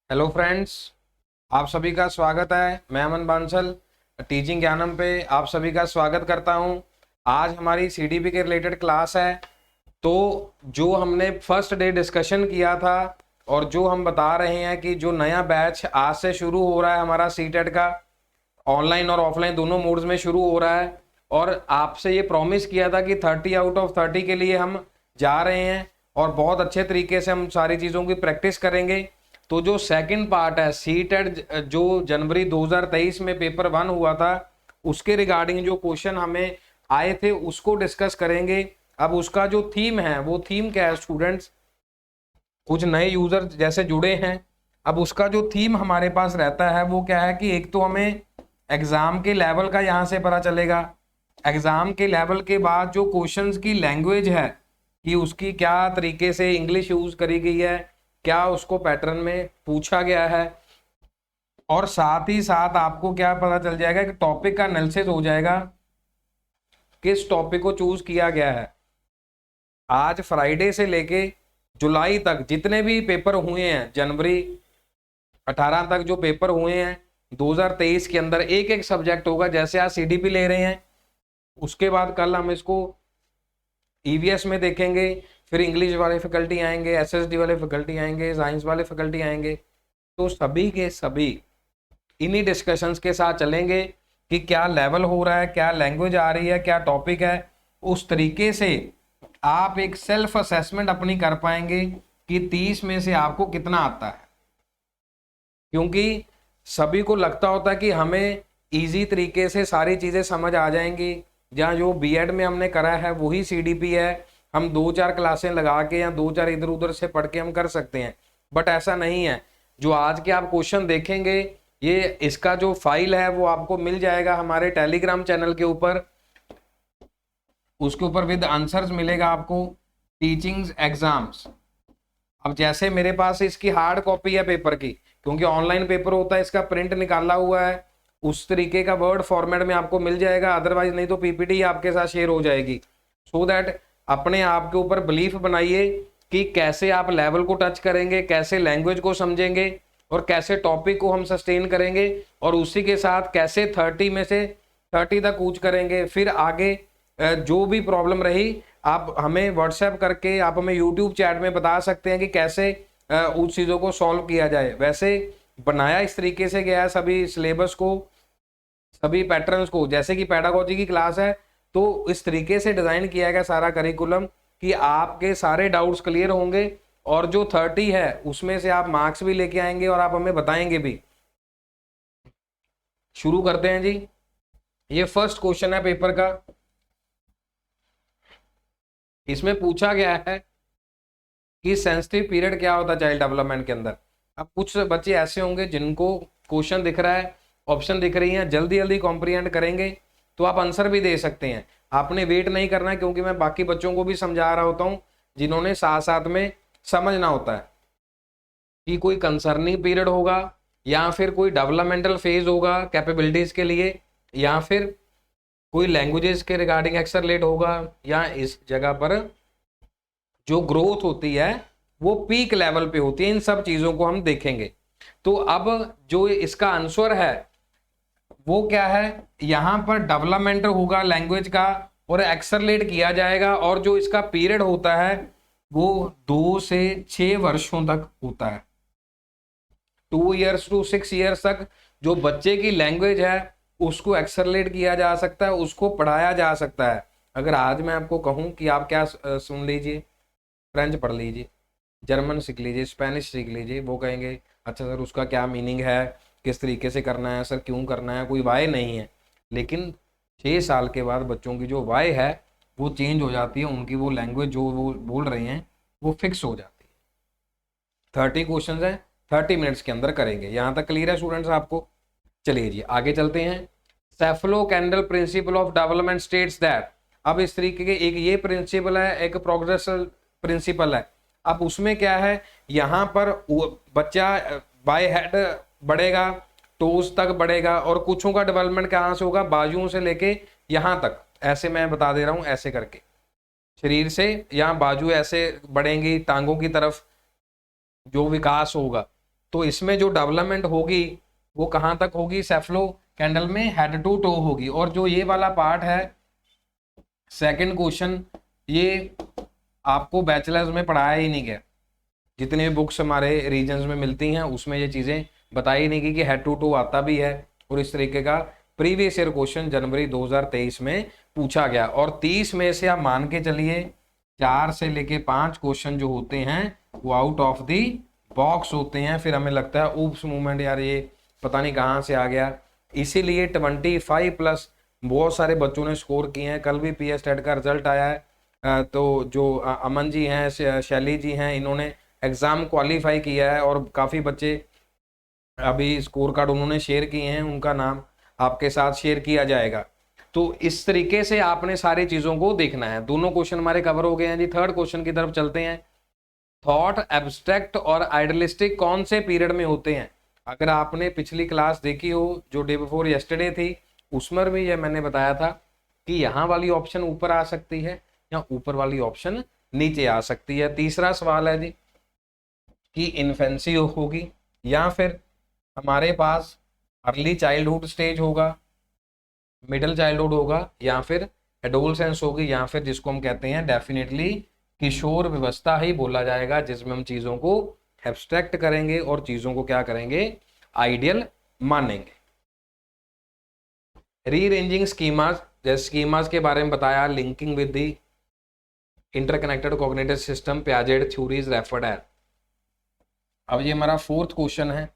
Hello friends, आप सभी का स्वागत है। मैं अमन बांसल टीचिंग ज्ञानम पे आप सभी का स्वागत करता हूं। आज हमारी सीडीपी के रिलेटेड क्लास है। तो जो हमने फर्स्ट डे डिस्कशन किया था और जो हम बता रहे हैं कि जो नया बैच आज से शुरू हो रहा है हमारा सीटेट का, ऑनलाइन और ऑफलाइन दोनों मोड्स में शुरू हो रहा है। और आपसे ये प्रॉमिस किया था कि 30 आउट ऑफ 30 के लिए हम जा रहे हैं और बहुत अच्छे तरीके से हम सारी चीज़ों की प्रैक्टिस करेंगे। तो जो सेकंड पार्ट है सीटेट, जो जनवरी 2023 में पेपर 1 हुआ था, उसके रिगार्डिंग जो क्वेश्चन हमें आए थे उसको डिस्कस करेंगे। अब उसका जो थीम है वो थीम क्या है स्टूडेंट्स, कुछ नए यूजर जैसे जुड़े हैं। अब उसका जो थीम हमारे पास रहता है वो क्या है कि एक तो हमें एग्जाम के लेवल का यहाँ से पता चलेगा। एग्जाम के लेवल के बाद जो क्वेश्चंस की लैंग्वेज है कि उसकी क्या तरीके से इंग्लिश यूज करी गई है, क्या उसको पैटर्न में पूछा गया है, और साथ ही साथ आपको क्या पता चल जाएगा कि टॉपिक का एनालिसिस हो जाएगा, किस टॉपिक को चूज किया गया है। आज फ्राइडे से लेके जुलाई तक जितने भी पेपर हुए हैं, जनवरी 18 तक जो पेपर हुए हैं 2023 के अंदर, एक एक सब्जेक्ट होगा। जैसे आज सीडीपी ले रहे हैं, उसके बाद कल हम इसको ईवीएस में देखेंगे, फिर इंग्लिश वाले फैकल्टी आएंगे, एसएसडी वाले फैकल्टी आएंगे, साइंस वाले फैकल्टी आएंगे। तो सभी के सभी इन्हीं डिस्कशंस के साथ चलेंगे कि क्या लेवल हो रहा है, क्या लैंग्वेज आ रही है, क्या टॉपिक है। उस तरीके से आप एक सेल्फ असेसमेंट अपनी कर पाएंगे कि 30 में से आपको कितना आता है। क्योंकि सभी को लगता होता है कि हमें इजी तरीके से सारी चीज़ें समझ आ जाएंगी, जहाँ जो बीएड में हमने करा है वही सीडीपी है, हम 2-4 क्लासें लगा के या 2-4 इधर उधर से पढ़ के हम कर सकते हैं। बट ऐसा नहीं है। जो आज के आप क्वेश्चन देखेंगे, ये इसका जो फाइल है वो आपको मिल जाएगा हमारे टेलीग्राम चैनल के ऊपर। उसके ऊपर विद आंसर्स मिलेगा आपको, टीचिंग्स एग्जाम्स। अब जैसे मेरे पास इसकी हार्ड कॉपी है पेपर की, क्योंकि ऑनलाइन पेपर होता है, इसका प्रिंट निकाला हुआ है, उस तरीके का वर्ड फॉर्मेट में आपको मिल जाएगा। अदरवाइज नहीं तो पीपीटी आपके साथ शेयर हो जाएगी। सो दैट अपने आप के ऊपर बिलीफ बनाइए कि कैसे आप लेवल को टच करेंगे, कैसे लैंग्वेज को समझेंगे, और कैसे टॉपिक को हम सस्टेन करेंगे, और उसी के साथ कैसे 30 में से 30 तक कूच करेंगे। फिर आगे जो भी प्रॉब्लम रही आप हमें व्हाट्सएप करके, आप हमें यूट्यूब चैट में बता सकते हैं कि कैसे उस चीज़ों को सॉल्व किया जाए। वैसे बनाया इस तरीके से गया है सभी सिलेबस को, सभी पैटर्न्स को। जैसे कि पेडागोजी की क्लास है तो इस तरीके से डिजाइन किया गया सारा करिकुलम कि आपके सारे डाउट्स क्लियर होंगे, और जो 30 है उसमें से आप मार्क्स भी लेके आएंगे और आप हमें बताएंगे भी। शुरू करते हैं जी। ये फर्स्ट क्वेश्चन है पेपर का। इसमें पूछा गया है कि सेंसिटिव पीरियड क्या होता है चाइल्ड डेवलपमेंट के अंदर। अब कुछ बच्चे ऐसे होंगे जिनको क्वेश्चन दिख रहा है, ऑप्शन दिख रही हैं, जल्दी जल्दी कॉम्प्रिहेंड करेंगे तो आप आंसर भी दे सकते हैं। आपने वेट नहीं करना है, क्योंकि मैं बाकी बच्चों को भी समझा रहा होता हूँ जिन्होंने साथ साथ में समझना होता है कि कोई कंसर्निंग पीरियड होगा, या फिर कोई डेवलपमेंटल फेज होगा कैपेबिलिटीज के लिए, या फिर कोई लैंग्वेजेस के रिगार्डिंग एक्सेलरेट होगा, या इस जगह पर जो ग्रोथ होती है वो पीक लेवल पे होती है। इन सब चीजों को हम देखेंगे। तो अब जो इसका आंसर है वो क्या है, यहां पर डेवलपमेंट होगा लैंग्वेज का और एक्सेलरेट किया जाएगा, और जो इसका पीरियड होता है वो 2 से 6 वर्षों तक होता है। 2 ईयर्स टू 6 ईयर्स तक जो बच्चे की लैंग्वेज है उसको एक्सेलरेट किया जा सकता है, उसको पढ़ाया जा सकता है। अगर आज मैं आपको कहूं कि आप क्या सुन लीजिए, फ्रेंच पढ़ लीजिए, जर्मन सीख लीजिए, स्पेनिश सीख लीजिए, वो कहेंगे अच्छा सर उसका क्या मीनिंग है, किस तरीके से करना है सर, क्यों करना है, कोई वाय नहीं है। लेकिन 6 साल के बाद बच्चों की जो वाय है वो चेंज हो जाती है, उनकी वो लैंग्वेज जो वो बोल रहे हैं वो फिक्स हो जाती है। 30 क्वेश्चन है, 30 मिनट्स के अंदर करेंगे। यहाँ तक क्लियर है स्टूडेंट्स आपको? चलिए जी आगे चलते हैं। Cephalocaudal principle of development states that. अब इस तरीके के एक ये प्रिंसिपल है, एक प्रोग्रेसिव प्रिंसिपल है। अब उसमें क्या है, यहाँ पर बच्चा बाय हेड बढ़ेगा, टोज तक बढ़ेगा, और कुछों का डेवलपमेंट कहाँ से होगा, बाजुओं से लेके यहाँ तक। ऐसे मैं बता दे रहा हूँ, ऐसे करके शरीर से यहाँ बाजू ऐसे बढ़ेंगी, टांगों की तरफ जो विकास होगा तो इसमें जो डेवलपमेंट होगी वो कहाँ तक होगी, सेफलो कैंडल में हेड टू टो होगी। और जो ये वाला पार्ट है सेकंड क्वेश्चन, ये आपको बैचलर्स में पढ़ाया ही नहीं गया। जितने भी बुक्स हमारे रीजन्स में मिलती हैं उसमें ये चीज़ें बताई नहीं गई कि हेड टू टो आता भी है। और इस तरीके का प्रीवियस ईयर क्वेश्चन जनवरी 2023 में पूछा गया। और 30 में से आप मान के चलिए 4 से लेके 5 क्वेश्चन जो होते हैं वो आउट ऑफ दी बॉक्स होते हैं। फिर हमें लगता है ऊप्स मूवमेंट, यार ये पता नहीं कहाँ से आ गया। इसीलिए 25+ बहुत सारे बच्चों ने स्कोर किए हैं। कल भी PS टेट का रिजल्ट आया है, तो जो अमन जी हैं, शैली जी हैं, इन्होंने एग्ज़ाम क्वालिफाई किया है और काफ़ी बच्चे अभी स्कोर कार्ड उन्होंने शेयर किए हैं, उनका नाम आपके साथ शेयर किया जाएगा। तो इस तरीके से आपने सारी चीज़ों को देखना है। दोनों क्वेश्चन हमारे कवर हो गए हैं जी। थर्ड क्वेश्चन की तरफ चलते हैं। थॉट एब्स्ट्रैक्ट और आइडियलिस्टिक कौन से पीरियड में होते हैं? अगर आपने पिछली क्लास देखी हो जो डे बिफोर यस्टरडे थी, उसमें भी ये मैंने बताया था कि यहाँ वाली ऑप्शन ऊपर आ सकती है या ऊपर वाली ऑप्शन नीचे आ सकती है। तीसरा सवाल है जी कि इन्फेंसी होगी या फिर हमारे पास अर्ली चाइल्डहुड स्टेज होगा, मिडिल चाइल्डहुड होगा, या फिर एडोलसेंस होगी, या फिर जिसको हम कहते हैं डेफिनेटली किशोर व्यवस्था ही बोला जाएगा, जिसमें हम चीज़ों को एब्स्ट्रैक्ट करेंगे और चीज़ों को क्या करेंगे, आइडियल मानेंगे। रीअरेंजिंग स्कीमास, जैसे स्कीमास के बारे में बताया, linking with the interconnected cognitive system, Piaget theories referred at. अब ये हमारा फोर्थ क्वेश्चन है।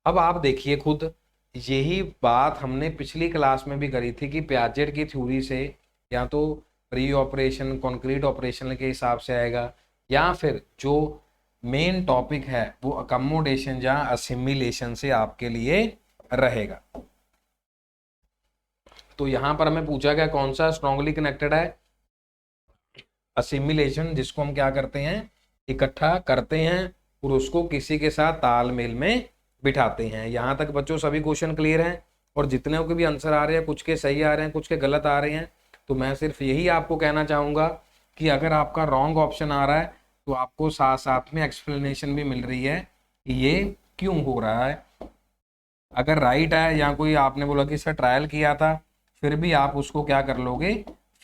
अब आप देखिए खुद, यही बात हमने पिछली क्लास में भी करी थी कि पियाजेट की थ्योरी से या तो प्री ऑपरेशन कॉन्क्रीट ऑपरेशन के हिसाब से आएगा, या फिर जो मेन टॉपिक है वो अकोमोडेशन या असिमिलेशन से आपके लिए रहेगा। तो यहां पर हमें पूछा गया कौन सा स्ट्रांगली कनेक्टेड है, असिमिलेशन, जिसको हम क्या करते हैं, इकट्ठा करते हैं और उसको किसी के साथ तालमेल में बिठाते हैं। यहां तक बच्चों सभी क्वेश्चन क्लियर हैं? और जितने के भी आंसर आ रहे हैं, कुछ के सही आ रहे हैं, कुछ के गलत आ रहे हैं, तो मैं सिर्फ यही आपको कहना चाहूंगा कि अगर आपका रॉन्ग ऑप्शन आ रहा है तो आपको साथ साथ में एक्सप्लेनेशन भी मिल रही है कि ये क्यों हो रहा है। अगर राइट है या कोई आपने बोला कि सर ट्रायल किया था, फिर भी आप उसको क्या कर लोगे,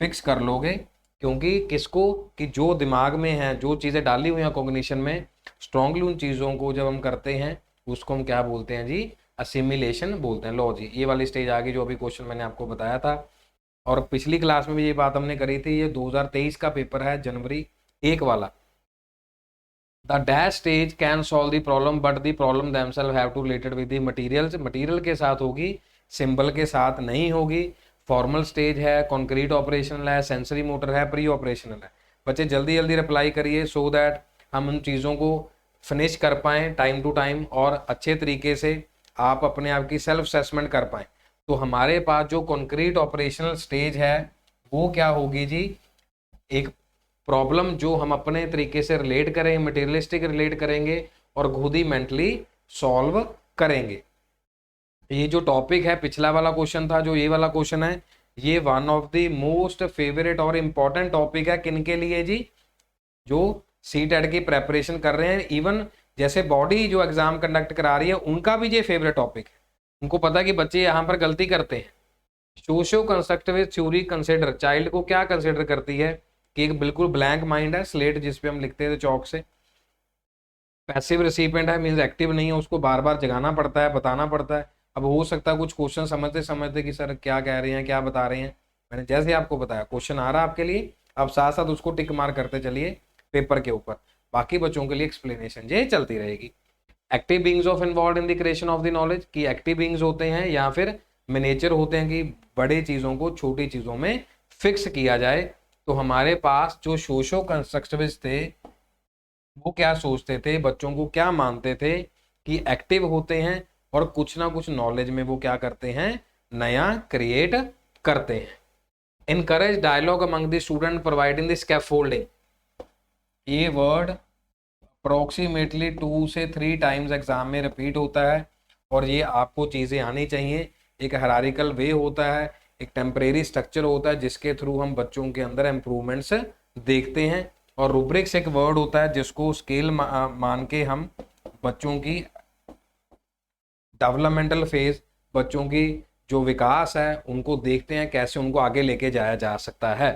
फिक्स कर लोगे। क्योंकि किसको, कि जो दिमाग में है, जो चीज़ें डाली हुई हैं कॉग्निशन में, स्ट्रांगली उन चीज़ों को जब हम करते हैं उसको हम क्या बोलते हैं जी, असिमिलेशन बोलते हैं। लो जी, ये वाली स्टेज आ गई जो अभी क्वेश्चन मैंने आपको बताया था। और पिछली क्लास में भी ये बात हमने करी थी। ये 2023 का पेपर है, जनवरी 1 वाला। The dash stage can solve the problem but the problem themselves have to related with the materials. Material के साथ होगी, सिंबल के साथ नहीं होगी। फॉर्मल स्टेज है, कॉन्क्रीट ऑपरेशनल है, सेंसरी मोटर है, प्री ऑपरेशनल है। बच्चे जल्दी जल्दी रिप्लाई करिए सो दैट हम उन चीज़ों को फिनिश कर पाएँ टाइम टू टाइम और अच्छे तरीके से आप अपने आप की सेल्फ असेसमेंट कर पाएँ। तो हमारे पास जो कॉन्क्रीट ऑपरेशनल स्टेज है वो क्या होगी जी, एक प्रॉब्लम जो हम अपने तरीके से रिलेट करें, मटेरियलिस्टिक रिलेट करेंगे और खुद ही मेंटली सॉल्व करेंगे। ये जो टॉपिक है, पिछला वाला क्वेश्चन था, जो ये वाला क्वेश्चन है, ये one of the most favourite और इम्पॉर्टेंट टॉपिक है। किन के लिए जी, जो सीटेट की प्रेपरेशन कर रहे हैं। इवन जैसे बॉडी जो एग्जाम कंडक्ट करा रही है, उनका भी ये फेवरेट टॉपिक है। उनको पता है कि बच्चे यहाँ पर गलती करते हैं। Socio constructive theory consider child को क्या कंसिडर करती है कि एक बिल्कुल ब्लैंक माइंड है, स्लेट जिसपे हम लिखते थे चौक से। पैसिव रिसिपिएंट है, मीन्स एक्टिव नहीं है, उसको बार बार जगाना पड़ता है, बताना पड़ता है। अब हो सकता है कुछ क्वेश्चन समझते समझते कि सर क्या कह रहे हैं, क्या बता रहे हैं। मैंने जैसे आपको बताया, क्वेश्चन आ रहा है आपके लिए, अब साथ साथ उसको टिक मार करते चलिए पेपर के ऊपर। बाकी बच्चों के लिए एक्सप्लेनेशन ये चलती रहेगी। Active beings of involve in the creation of the knowledge, की एक्टिव बीइंग्स होते हैं या फिर मिनेचर होते हैं कि बड़े चीज़ों को छोटी चीज़ों में फिक्स किया जाए। तो हमारे पास जो सोशो कंस्ट्रक्टिविस्ट थे वो क्या सोचते थे, बच्चों को क्या मानते थे कि एक्टिव होते हैं और कुछ ना कुछ नॉलेज में वो क्या करते हैं, नया क्रिएट करते हैं। Encourage dialogue among the student providing the scaffolding, ये वर्ड अप्रोक्सीमेटली 2 से 3 टाइम्स एग्जाम में रिपीट होता है और ये आपको चीज़ें आनी चाहिए। एक हायरार्किकल वे होता है, एक टेम्परेरी स्ट्रक्चर होता है जिसके थ्रू हम बच्चों के अंदर इम्प्रूवमेंट्स देखते हैं। और रूब्रिक्स एक वर्ड होता है जिसको स्केल मान के हम बच्चों की डेवलपमेंटल फेज, बच्चों की जो विकास है उनको देखते हैं कैसे उनको आगे लेके जाया जा सकता है।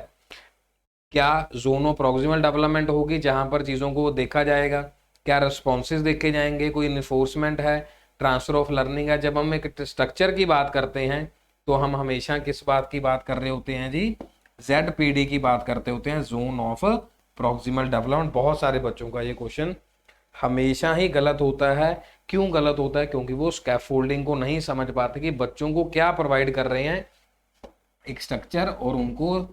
क्या जोनो प्रॉक्सिमल डेवलपमेंट होगी जहां पर चीज़ों को देखा जाएगा, क्या रिस्पॉन्सेज देखे जाएंगे, कोई इन्फोर्समेंट है, ट्रांसफर ऑफ लर्निंग है। जब हम एक स्ट्रक्चर की बात करते हैं तो हम हमेशा किस बात की बात कर रहे होते हैं जी, ZPD की बात करते होते हैं, जोन ऑफ प्रॉक्सिमल डेवलपमेंट। बहुत सारे बच्चों का ये क्वेश्चन हमेशा ही गलत होता है। क्यों गलत होता है? क्योंकि वो स्कैफोल्डिंग को नहीं समझ पाते कि बच्चों को क्या प्रोवाइड कर रहे हैं, एक स्ट्रक्चर, और उनको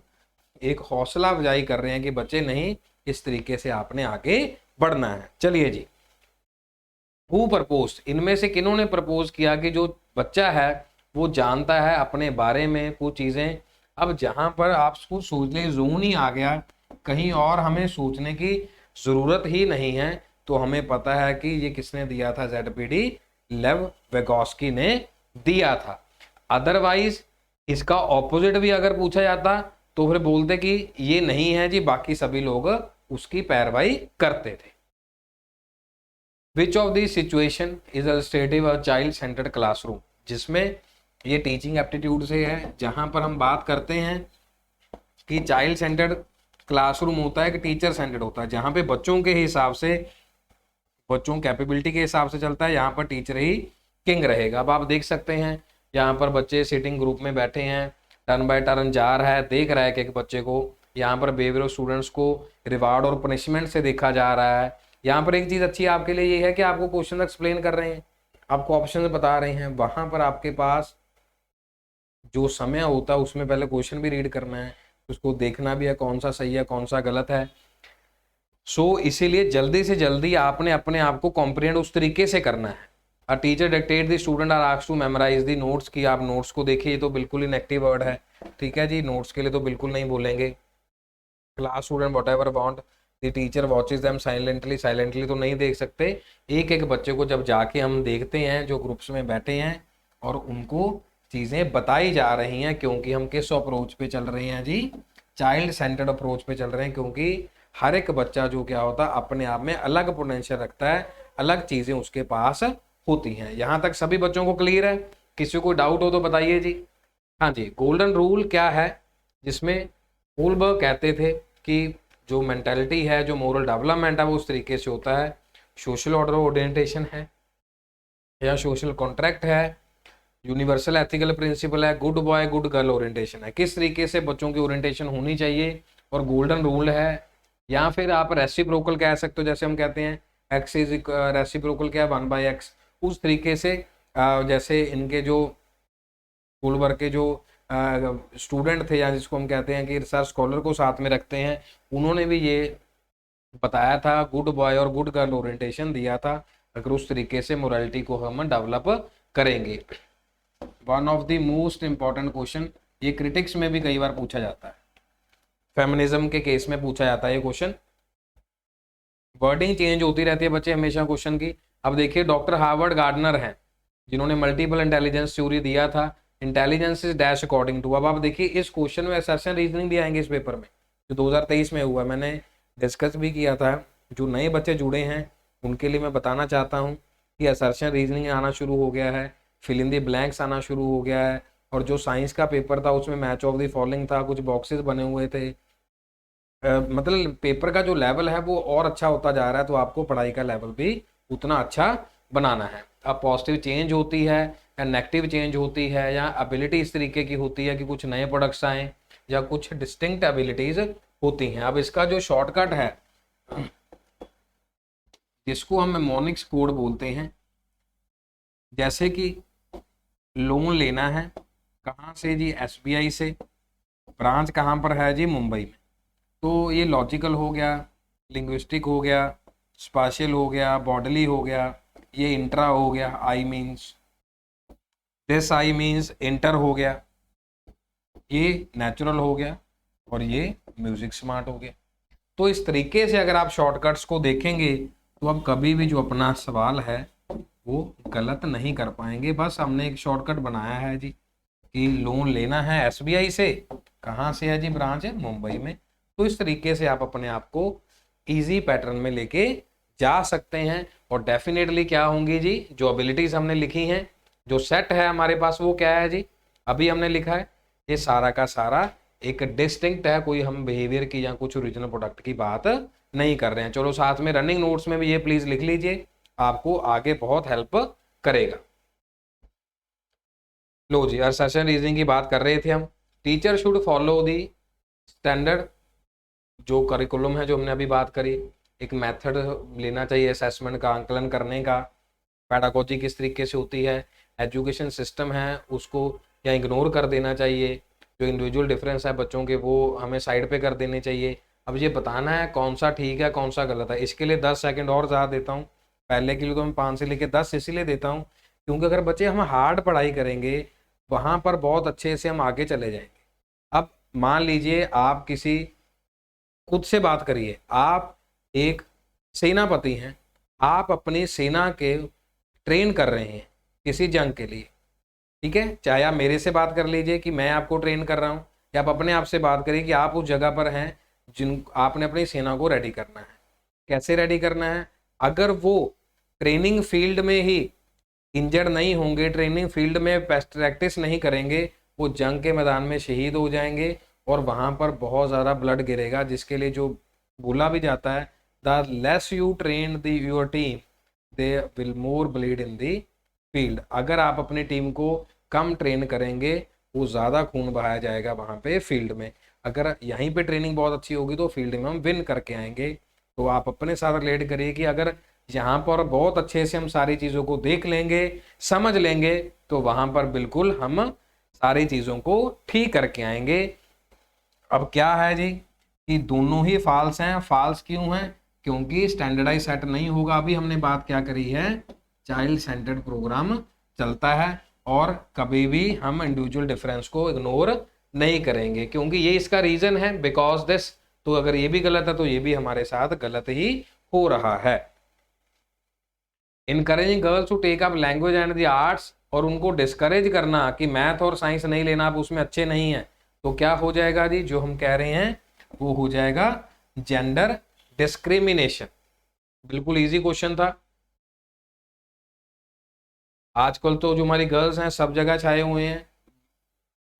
एक हौसला अफजाई कर रहे हैं कि बच्चे नहीं, इस तरीके से आपने आगे बढ़ना है। चलिए जी, हु प्रपोज, इनमें से किन्होंने प्रपोज किया कि जो बच्चा है वो जानता है अपने बारे में कुछ चीजें। अब जहां पर आपको सोच ले जोन ही आ गया, कहीं और हमें सोचने की जरूरत ही नहीं है, तो हमें पता है कि ये किसने दिया था, ZPD लेव वेगोस्की ने दिया था। अदरवाइज इसका ऑपोजिट भी अगर पूछा जाता तो फिर बोलते कि ये नहीं है जी, बाकी सभी लोग उसकी पैरवाई करते थे। Which of the situation is illustrative a child centred classroom, जिसमें ये टीचिंग एप्टीट्यूड से है, जहां पर हम बात करते हैं कि चाइल्ड सेंटर्ड क्लासरूम होता है कि टीचर सेंटर्ड होता है, जहां पे बच्चों के हिसाब से, बच्चों कैपेबिलिटी के हिसाब से चलता है, यहाँ पर टीचर ही किंग रहेगा। अब आप देख सकते हैं यहाँ पर बच्चे सिटिंग ग्रुप में बैठे हैं, टर्न बाय टर्न जा रहा है, देख रहा है कि एक बच्चे को, यहाँ पर बिहेवियर ऑफ स्टूडेंट्स को रिवार्ड और पनिशमेंट से देखा जा रहा है। यहाँ पर एक चीज़ अच्छी आपके लिए ये है कि आपको क्वेश्चन एक्सप्लेन कर रहे हैं, आपको ऑप्शन बता रहे हैं, वहाँ पर आपके पास जो समय होता है उसमें पहले क्वेश्चन भी रीड करना है, उसको देखना भी है कौन सा सही है कौन सा गलत है। इसीलिए जल्दी से जल्दी आपने अपने आप को कॉम्प्रिहेंड उस तरीके से करना है। A teacher dictate the student are asked to memorise the notes, की आप नोट्स को देखिए, तो बिल्कुल ही नेगेटिव वर्ड है, ठीक है जी, नोट्स के लिए तो बिल्कुल नहीं बोलेंगे। Class student what ever want the teacher watches them silently, silently तो नहीं देख सकते, एक एक बच्चे को जब जाके हम देखते हैं जो ग्रुप्स में बैठे हैं और उनको चीज़ें बताई जा रही हैं, क्योंकि हम किस अप्रोच पे चल रहे हैं जी, चाइल्ड सेंटर्ड अप्रोच पे चल रहे हैं, क्योंकि हर एक बच्चा जो क्या होता है अपने आप में अलग पोटेंशियल रखता है, अलग चीज़ें उसके पास होती हैं। यहाँ तक सभी बच्चों को क्लियर है? किसी को डाउट हो तो बताइए जी। हाँ जी, गोल्डन रूल क्या है, जिसमें होलबर्ग कहते थे कि जो मेंटालिटी है, जो मोरल डेवलपमेंट है वो उस तरीके से होता है, सोशल ऑर्डर ओरिएंटेशन है या सोशल कॉन्ट्रैक्ट है, यूनिवर्सल एथिकल प्रिंसिपल है, good boy good girl orientation है, किस तरीके से बच्चों की ओरिएंटेशन होनी चाहिए, और गोल्डन रूल है। या फिर आप रेसिप्रोकल कह सकते हो, जैसे हम कहते हैं एक्स इज रेसिप्रोकल क्या है, 1/x, उस तरीके से जैसे इनके जो होलबर्ग के जो स्टूडेंट थे, या जिसको हम कहते हैं कि रिसर्च स्कॉलर को साथ में रखते हैं, उन्होंने भी ये बताया था, गुड बॉय और गुड गर्ल ओरिएंटेशन दिया था, अगर उस तरीके से मोरालिटी को हम डेवलप करेंगे। One of the most important question, ये क्रिटिक्स में भी कई बार पूछा जाता है, फेमिनिज्म के केस में पूछा जाता है ये क्वेश्चन। वर्डिंग चेंज होती रहती है बच्चे हमेशा क्वेश्चन की। अब देखिए डॉक्टर हार्वर्ड गार्डनर हैं जिन्होंने मल्टीपल इंटेलिजेंस थ्योरी दिया था, intelligence is dash according to. अब आप देखिए इस क्वेश्चन में असर्शन रीजनिंग भी आएंगे इस पेपर में, जो 2023 में हुआ, मैंने डिस्कस भी किया था। जो नए बच्चे जुड़े हैं उनके लिए मैं बताना चाहता हूँ कि असर्शन रीजनिंग आना शुरू हो गया है, फिल इन द ब्लैंक्स आना शुरू हो गया है, और जो साइंस का पेपर था उसमें मैच ऑफ द फॉलोइंग था, कुछ बॉक्सेस बने हुए थे। मतलब पेपर का जो लेवल है वो और अच्छा होता जा रहा है, तो आपको पढ़ाई का लेवल भी उतना अच्छा बनाना है। अब पॉजिटिव चेंज होती है या नेगेटिव चेंज होती है, या एबिलिटी इस तरीके की होती है कि कुछ नए प्रोडक्ट्स आए, या कुछ डिस्टिंक्ट एबिलिटीज होती हैं। अब इसका जो शॉर्टकट है, जिसको हम मेमोनिक्स कोड बोलते हैं, जैसे कि लोन लेना है कहाँ से जी, SBI से, ब्रांच कहाँ पर है जी, मुंबई में, तो ये लॉजिकल हो गया, लिंग्विस्टिक हो गया, स्पाशियल हो गया, बॉडली हो गया, ये इंट्रा हो गया, I means this, I means inter हो गया, ये नेचुरल हो गया, और ये म्यूजिक स्मार्ट हो गया। तो इस तरीके से अगर आप शॉर्टकट्स को देखेंगे तो आप कभी भी जो अपना सवाल है वो गलत नहीं कर पाएंगे। बस हमने एक शॉर्टकट बनाया है जी कि लोन लेना है SBI से, कहाँ से है जी, ब्रांच है मुंबई में। तो इस तरीके से आप अपने आप को इजी पैटर्न में लेके जा सकते हैं, और डेफिनेटली क्या होंगी जी, जो एबिलिटीज हमने लिखी हैं, जो सेट है हमारे पास वो क्या है जी, अभी हमने लिखा है, ये सारा का सारा एक डिस्टिंक्ट है, कोई हम बिहेवियर की या कुछ ओरिजिनल प्रोडक्ट की बात नहीं कर रहे हैं। चलो साथ में रनिंग नोट्स में भी ये प्लीज लिख लीजिए, आपको आगे बहुत हेल्प करेगा। लो जी, असर्शन रीजनिंग की बात कर रहे थे हम। Teacher should follow the standard, जो करिकुलम है जो हमने अभी बात करी, एक मेथड लेना चाहिए असेसमेंट का, आंकलन करने का, पैडागोजी किस तरीके से होती है, एजुकेशन सिस्टम है उसको या इग्नोर कर देना चाहिए, जो इंडिविजुअल डिफरेंस है बच्चों के वो हमें साइड पे कर देने चाहिए। अब ये बताना है कौन सा ठीक है कौन सा गलत है, इसके लिए 10 सेकंड और ज़्यादा देता हूँ। पहले के लिए तो मैं 5 से लेकर 10 इसीलिए देता हूँ क्योंकि अगर बच्चे हम हार्ड पढ़ाई करेंगे वहाँ पर बहुत अच्छे से हम आगे चले जाएंगे। अब मान लीजिए आप किसी, खुद से बात करिए, आप एक सेनापति हैं, आप अपनी सेना के ट्रेन कर रहे हैं किसी जंग के लिए, ठीक है, चाहे आप मेरे से बात कर लीजिए कि मैं आपको ट्रेन कर रहा हूं, या आप अपने आप से बात करिए कि आप उस जगह पर हैं जिन आपने अपनी सेना को रेडी करना है। कैसे रेडी करना है, अगर वो ट्रेनिंग फील्ड में ही इंजर्ड नहीं होंगे, ट्रेनिंग फील्ड में प्रैक्टिस नहीं करेंगे, वो जंग के मैदान में शहीद हो जाएंगे और वहां पर बहुत ज़्यादा ब्लड गिरेगा, जिसके लिए जो बोला भी जाता है, the less you train the your team they will more bleed in the field. अगर आप अपनी टीम को कम ट्रेन करेंगे वो ज़्यादा खून बहाया जाएगा वहाँ पे फील्ड में। अगर यहीं पे ट्रेनिंग बहुत अच्छी होगी तो फील्ड में हम विन करके आएंगे। तो आप अपने साथ रिलेट करिए कि अगर यहाँ पर बहुत अच्छे से हम सारी चीज़ों को देख लेंगे, समझ लेंगे, तो वहाँ पर बिल्कुल हम सारी चीज़ों को ठीक करके आएंगे। अब क्या है जी कि दोनों ही फॉल्स हैं। फॉल्स क्यों हैं, क्योंकि स्टैंडर्डाइज सेट नहीं होगा। अभी हमने बात क्या करी है, चाइल्ड सेंटर्ड प्रोग्राम चलता है और कभी भी हम इंडिविजुअल डिफरेंस को इग्नोर नहीं करेंगे, क्योंकि ये इसका रीजन है, बिकॉज दिस। तो अगर ये भी गलत है तो ये भी हमारे साथ गलत ही हो रहा है। Encouraging girls to take up language and the arts, और उनको डिस्करेज करना कि मैथ और साइंस नहीं लेना, आप उसमें अच्छे नहीं हैं, तो क्या हो जाएगा जी, जो हम कह रहे हैं वो हो जाएगा जेंडर डिस्क्रिमिनेशन। बिल्कुल इजी क्वेश्चन था। आजकल तो जो हमारी गर्ल्स हैं सब जगह छाए हुए हैं,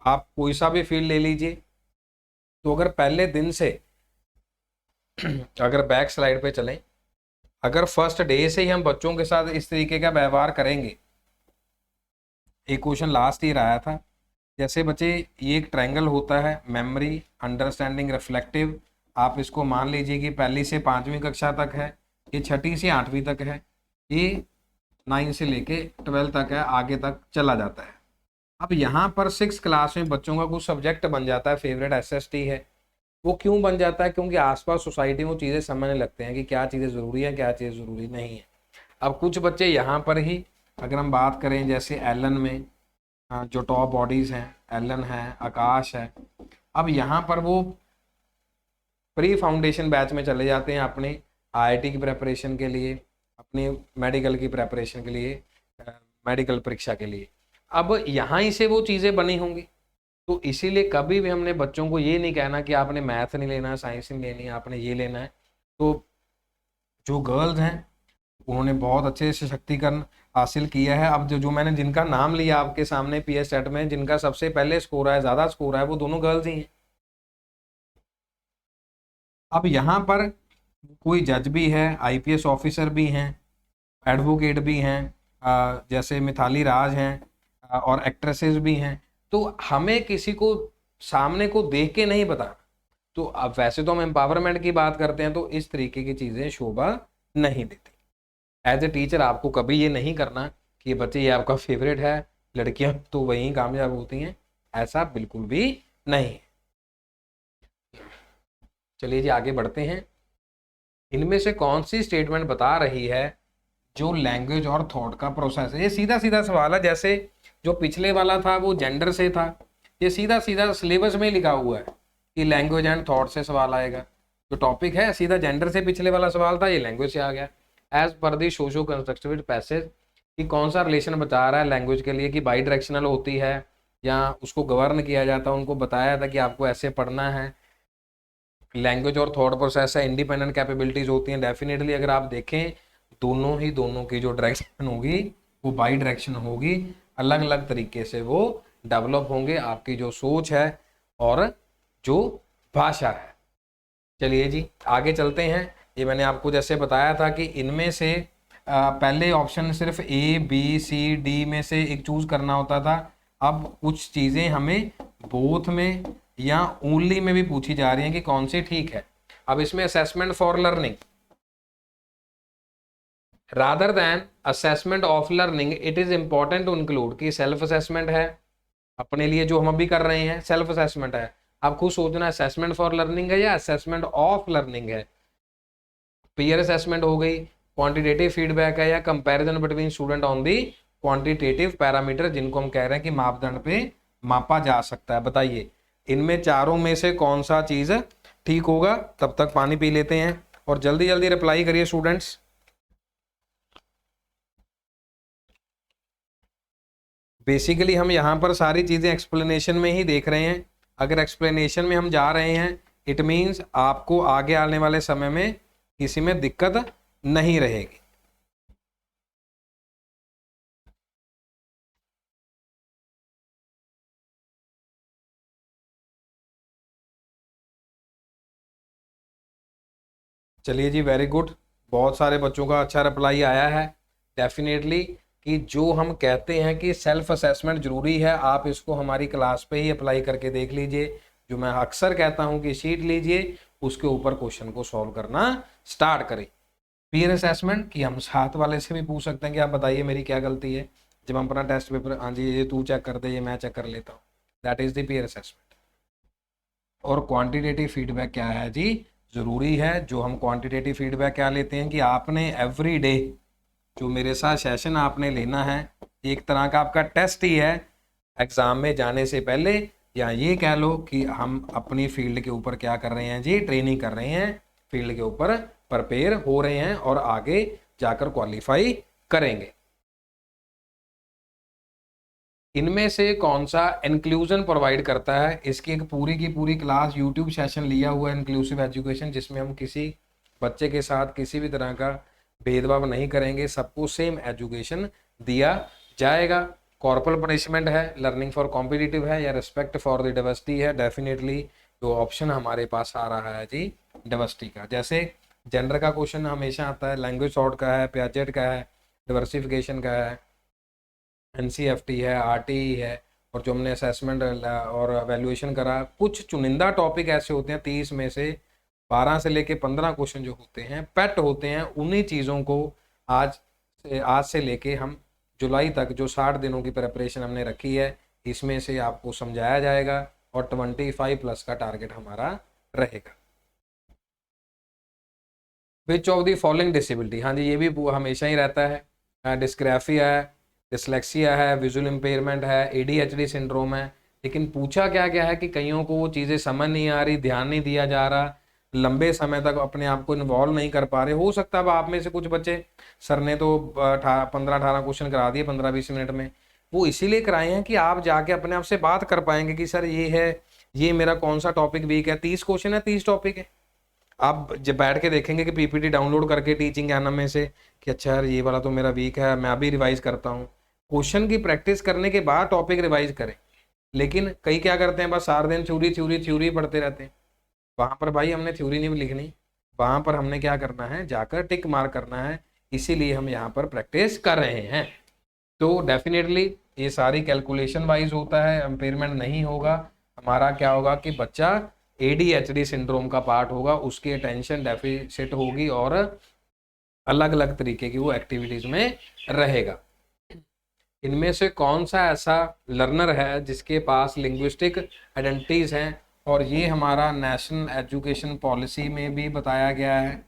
आप कोई सा भी फील्ड ले लीजिए। तो अगर पहले दिन से अगर बैक स्लाइड पे चलें, अगर फर्स्ट डे से ही हम बच्चों के साथ इस तरीके का व्यवहार करेंगे, एक क्वेश्चन लास्ट ईयर आया था, जैसे बच्चे ये एक ट्रायंगल होता है, मेमोरी, अंडरस्टैंडिंग, रिफ्लेक्टिव, आप इसको मान लीजिए कि पहली से 5वीं कक्षा तक है, ये 6ठी से 8वीं तक है, ये 9 से लेके 12 तक है, आगे तक चला जाता है। अब यहाँ पर 6 क्लास में बच्चों का कुछ सब्जेक्ट बन जाता है, फेवरेट एसएसटी है। वो क्यों बन जाता है, क्योंकि आसपास सोसाइटी में वो चीज़ें समझने लगते हैं कि क्या चीज़ें ज़रूरी है क्या चीज़ें ज़रूरी नहीं है। अब कुछ बच्चे यहाँ पर ही, अगर हम बात करें जैसे एलन में जो टॉप बॉडीज़ हैं, एलन है, आकाश है, अब यहाँ पर वो प्री फाउंडेशन बैच में चले जाते हैं अपने आईआईटी की प्रेपरेशन के लिए, अपनी मेडिकल की प्रेपरेशन के लिए, मेडिकल परीक्षा के लिए। अब यहाँ ही से वो चीज़ें बनी होंगी, तो इसीलिए कभी भी हमने बच्चों को ये नहीं कहना कि आपने मैथ नहीं लेना है, साइंस नहीं लेनी है, आपने ये लेना है। तो जो गर्ल्स हैं उन्होंने बहुत अच्छे से सशक्तिकरण हासिल किया है। अब जो मैंने जिनका नाम लिया आपके सामने पीएस सेट में, जिनका सबसे पहले स्कोर है, ज़्यादा स्कोर है, वो दोनों गर्ल्स ही हैं। अब यहाँ पर कोई जज भी है, आईपीएस ऑफिसर भी हैं, एडवोकेट भी हैं, जैसे मिताली राज हैं, और एक्ट्रेसेस भी हैं। तो हमें किसी को सामने को देख के नहीं बताना। तो अब वैसे तो हम एम्पावरमेंट की बात करते हैं, तो इस तरीके की चीज़ें शोभा नहीं देती। एज ए टीचर आपको कभी ये नहीं करना कि ये बच्चे ये आपका फेवरेट है, लड़कियां तो वहीं कामयाब होती हैं, ऐसा बिल्कुल भी नहीं। चलिए जी आगे बढ़ते हैं। इनमें से कौन सी स्टेटमेंट बता रही है जो लैंग्वेज और थॉट का प्रोसेस है। ये सीधा सीधा सवाल है, जैसे जो पिछले वाला था वो जेंडर से था, ये सीधा सीधा सिलेबस में लिखा हुआ है कि लैंग्वेज एंड थॉट से सवाल आएगा। जो टॉपिक है सीधा जेंडर से पिछले वाला सवाल था, ये लैंग्वेज से आ गया। एज पर दी सोशो कंस्ट्रक्टिव पैसेज, कि कौन सा रिलेशन बता रहा है लैंग्वेज के लिए, कि बाई डायरेक्शनल होती है या उसको गवर्न किया जाता है। उनको बताया था कि आपको ऐसे पढ़ना है। लैंग्वेज और थॉट प्रोसेस है, इंडिपेंडेंट कैपेबिलिटीज होती हैं। डेफिनेटली अगर आप देखें दोनों की जो डायरेक्शन होगी वो बाई डायरेक्शन होगी, अलग अलग तरीके से वो डेवलप होंगे, आपकी जो सोच है और जो भाषा है। चलिए जी आगे चलते हैं। ये मैंने आपको जैसे बताया था कि इनमें से पहले ऑप्शन सिर्फ ए बी सी डी में से एक चूज करना होता था, अब कुछ चीजें हमें बोथ में या ओनली में भी पूछी जा रही हैं कि कौन सी ठीक है। अब इसमें assessment for learning rather than assessment of learning, it is important to include कि सेल्फ असेसमेंट है अपने लिए जो हम अभी कर रहे हैं, सेल्फ असेसमेंट है। आप खुद सोचना असेसमेंट फॉर लर्निंग है या असेसमेंट ऑफ लर्निंग है। पीयर असेसमेंट हो गई, क्वांटिटेटिव फीडबैक है, या comparison between student on the quantitative parameter, जिनको हम कह रहे हैं कि मापदंड पे मापा जा सकता है। बताइए इनमें चारों में से कौन सा चीज ठीक होगा। तब तक पानी पी लेते हैं और जल्दी जल्दी रिप्लाई करिए स्टूडेंट्स। बेसिकली हम यहाँ पर सारी चीजें एक्सप्लेनेशन में ही देख रहे हैं। अगर एक्सप्लेनेशन में हम जा रहे हैं इट मीन्स आपको आगे आने वाले समय में किसी में दिक्कत नहीं रहेगी। चलिए जी वेरी गुड, बहुत सारे बच्चों का अच्छा रिप्लाई आया है। डेफिनेटली कि जो हम कहते हैं कि सेल्फ असेसमेंट जरूरी है, आप इसको हमारी क्लास पे ही अप्लाई करके देख लीजिए। जो मैं अक्सर कहता हूं कि शीट लीजिए, उसके ऊपर क्वेश्चन को सॉल्व करना स्टार्ट करें। पीयर असेसमेंट कि हम साथ वाले से भी पूछ सकते हैं कि आप बताइए मेरी क्या गलती है, जब हम अपना टेस्ट पेपर, हाँ जी ये तू चेक कर दे, ये मैं चेक कर लेता हूँ, that is the peer assessment. और क्वांटिटेटिव फीडबैक क्या है जी, जरूरी है। जो हम क्वांटिटेटिव फीडबैक क्या लेते हैं कि आपने एवरी डे जो मेरे साथ सेशन आपने लेना है, एक तरह का आपका टेस्ट ही है एग्जाम में जाने से पहले, या ये कह लो कि हम अपनी फील्ड के ऊपर क्या कर रहे हैं जी, ट्रेनिंग कर रहे हैं, फील्ड के ऊपर प्रिपेयर हो रहे हैं और आगे जाकर क्वालिफाई करेंगे। इनमें से कौन सा इंक्लूजन प्रोवाइड करता है, इसकी एक पूरी की पूरी क्लास यूट्यूब सेशन लिया हुआ है इंक्लूसिव एजुकेशन, जिसमें हम किसी बच्चे के साथ किसी भी तरह का भेदभाव नहीं करेंगे, सबको सेम एजुकेशन दिया जाएगा। कॉर्पोरल पनिशमेंट है, लर्निंग फॉर कॉम्पिटिटिव है, या रिस्पेक्ट फॉर द डाइवर्सिटी है। डेफिनेटली जो ऑप्शन हमारे पास आ रहा है जी डाइवर्सिटी का। जैसे जेंडर का क्वेश्चन हमेशा आता है, लैंग्वेज सॉर्ट का है, प्याजेट का है, डाइवर्सिफिकेशन का है, एनसीएफटी है, आरटीई है, और जो हमने असेसमेंट और वैल्यूएशन करा, कुछ चुनिंदा टॉपिक ऐसे होते हैं 30 में से 12 से लेके 15 क्वेश्चन जो होते हैं पेट होते हैं। उन्हीं चीज़ों को आज से लेके हम जुलाई तक जो 60 दिनों की प्रिपरेशन हमने रखी है, इसमें से आपको समझाया जाएगा और 25+ का टारगेट हमारा रहेगा। Which of the following disability, हाँ जी ये भी हमेशा ही रहता है। डिस्ग्राफिया है, डिसलेक्सिया है, विजुअल इम्पेयरमेंट है, एडीएचडी सिंड्रोम है। लेकिन पूछा क्या क्या है कि कईयों को वो चीज़ें समझ नहीं आ रही, ध्यान नहीं दिया जा रहा, लंबे समय तक अपने आप को इन्वॉल्व नहीं कर पा रहे। हो सकता है अब आप में से कुछ बच्चे, सर ने तो 15-18 क्वेश्चन करा दिए 15-20 मिनट में, वो इसीलिए कराए हैं कि आप जाके अपने आप से बात कर पाएंगे कि सर ये है, ये मेरा कौन सा टॉपिक वीक है। 30 क्वेश्चन है, 30 टॉपिक है। आप जब बैठ के देखेंगे कि पीपीटी डाउनलोड करके टीचिंग ज्ञानम में से कि अच्छा यार ये वाला तो मेरा वीक है, मैं अभी रिवाइज करता हूँ। क्वेश्चन की प्रैक्टिस करने के बाद टॉपिक रिवाइज करें। लेकिन कई क्या करते हैं, बस सारा दिन थ्योरी थ्योरी थ्योरी पढ़ते रहते हैं। वहां पर भाई हमने थ्योरी नहीं लिखनी, वहां पर हमने क्या करना है, जाकर टिक मार्क करना है। इसीलिए हम यहाँ पर प्रैक्टिस कर रहे हैं। तो डेफिनेटली ये सारी कैलकुलेशन वाइज होता है, एम्पेयरमेंट नहीं होगा। हमारा क्या होगा कि बच्चा एडीएचडी सिंड्रोम का पार्ट होगा, उसकी अटेंशन डेफिसिट होगी और अलग अलग तरीके की वो एक्टिविटीज में रहेगा। इनमें से कौन सा ऐसा लर्नर है जिसके पास लिंग्विस्टिक आइडेंटिटीज हैं, और ये हमारा नेशनल एजुकेशन पॉलिसी में भी बताया गया है,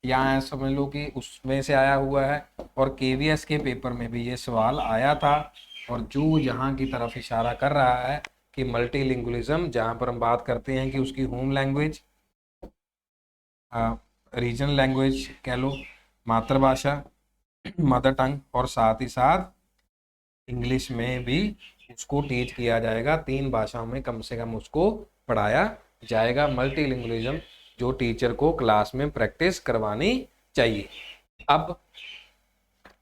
या समझ लो कि उसमें से आया हुआ है, और केवीएस के पेपर में भी ये सवाल आया था। और जो यहाँ की तरफ इशारा कर रहा है कि मल्टीलिंगुअलिज्म, जहाँ पर हम बात करते हैं कि उसकी होम लैंग्वेज, रीजनल लैंग्वेज कह लो, मातृभाषा, मदर टंग, और साथ ही साथ इंग्लिश में भी उसको टीच किया जाएगा। 3 भाषाओं में कम से कम उसको पढ़ाया जाएगा। मल्टीलिंगुअलिज्म जो टीचर को क्लास में प्रैक्टिस करवानी चाहिए। अब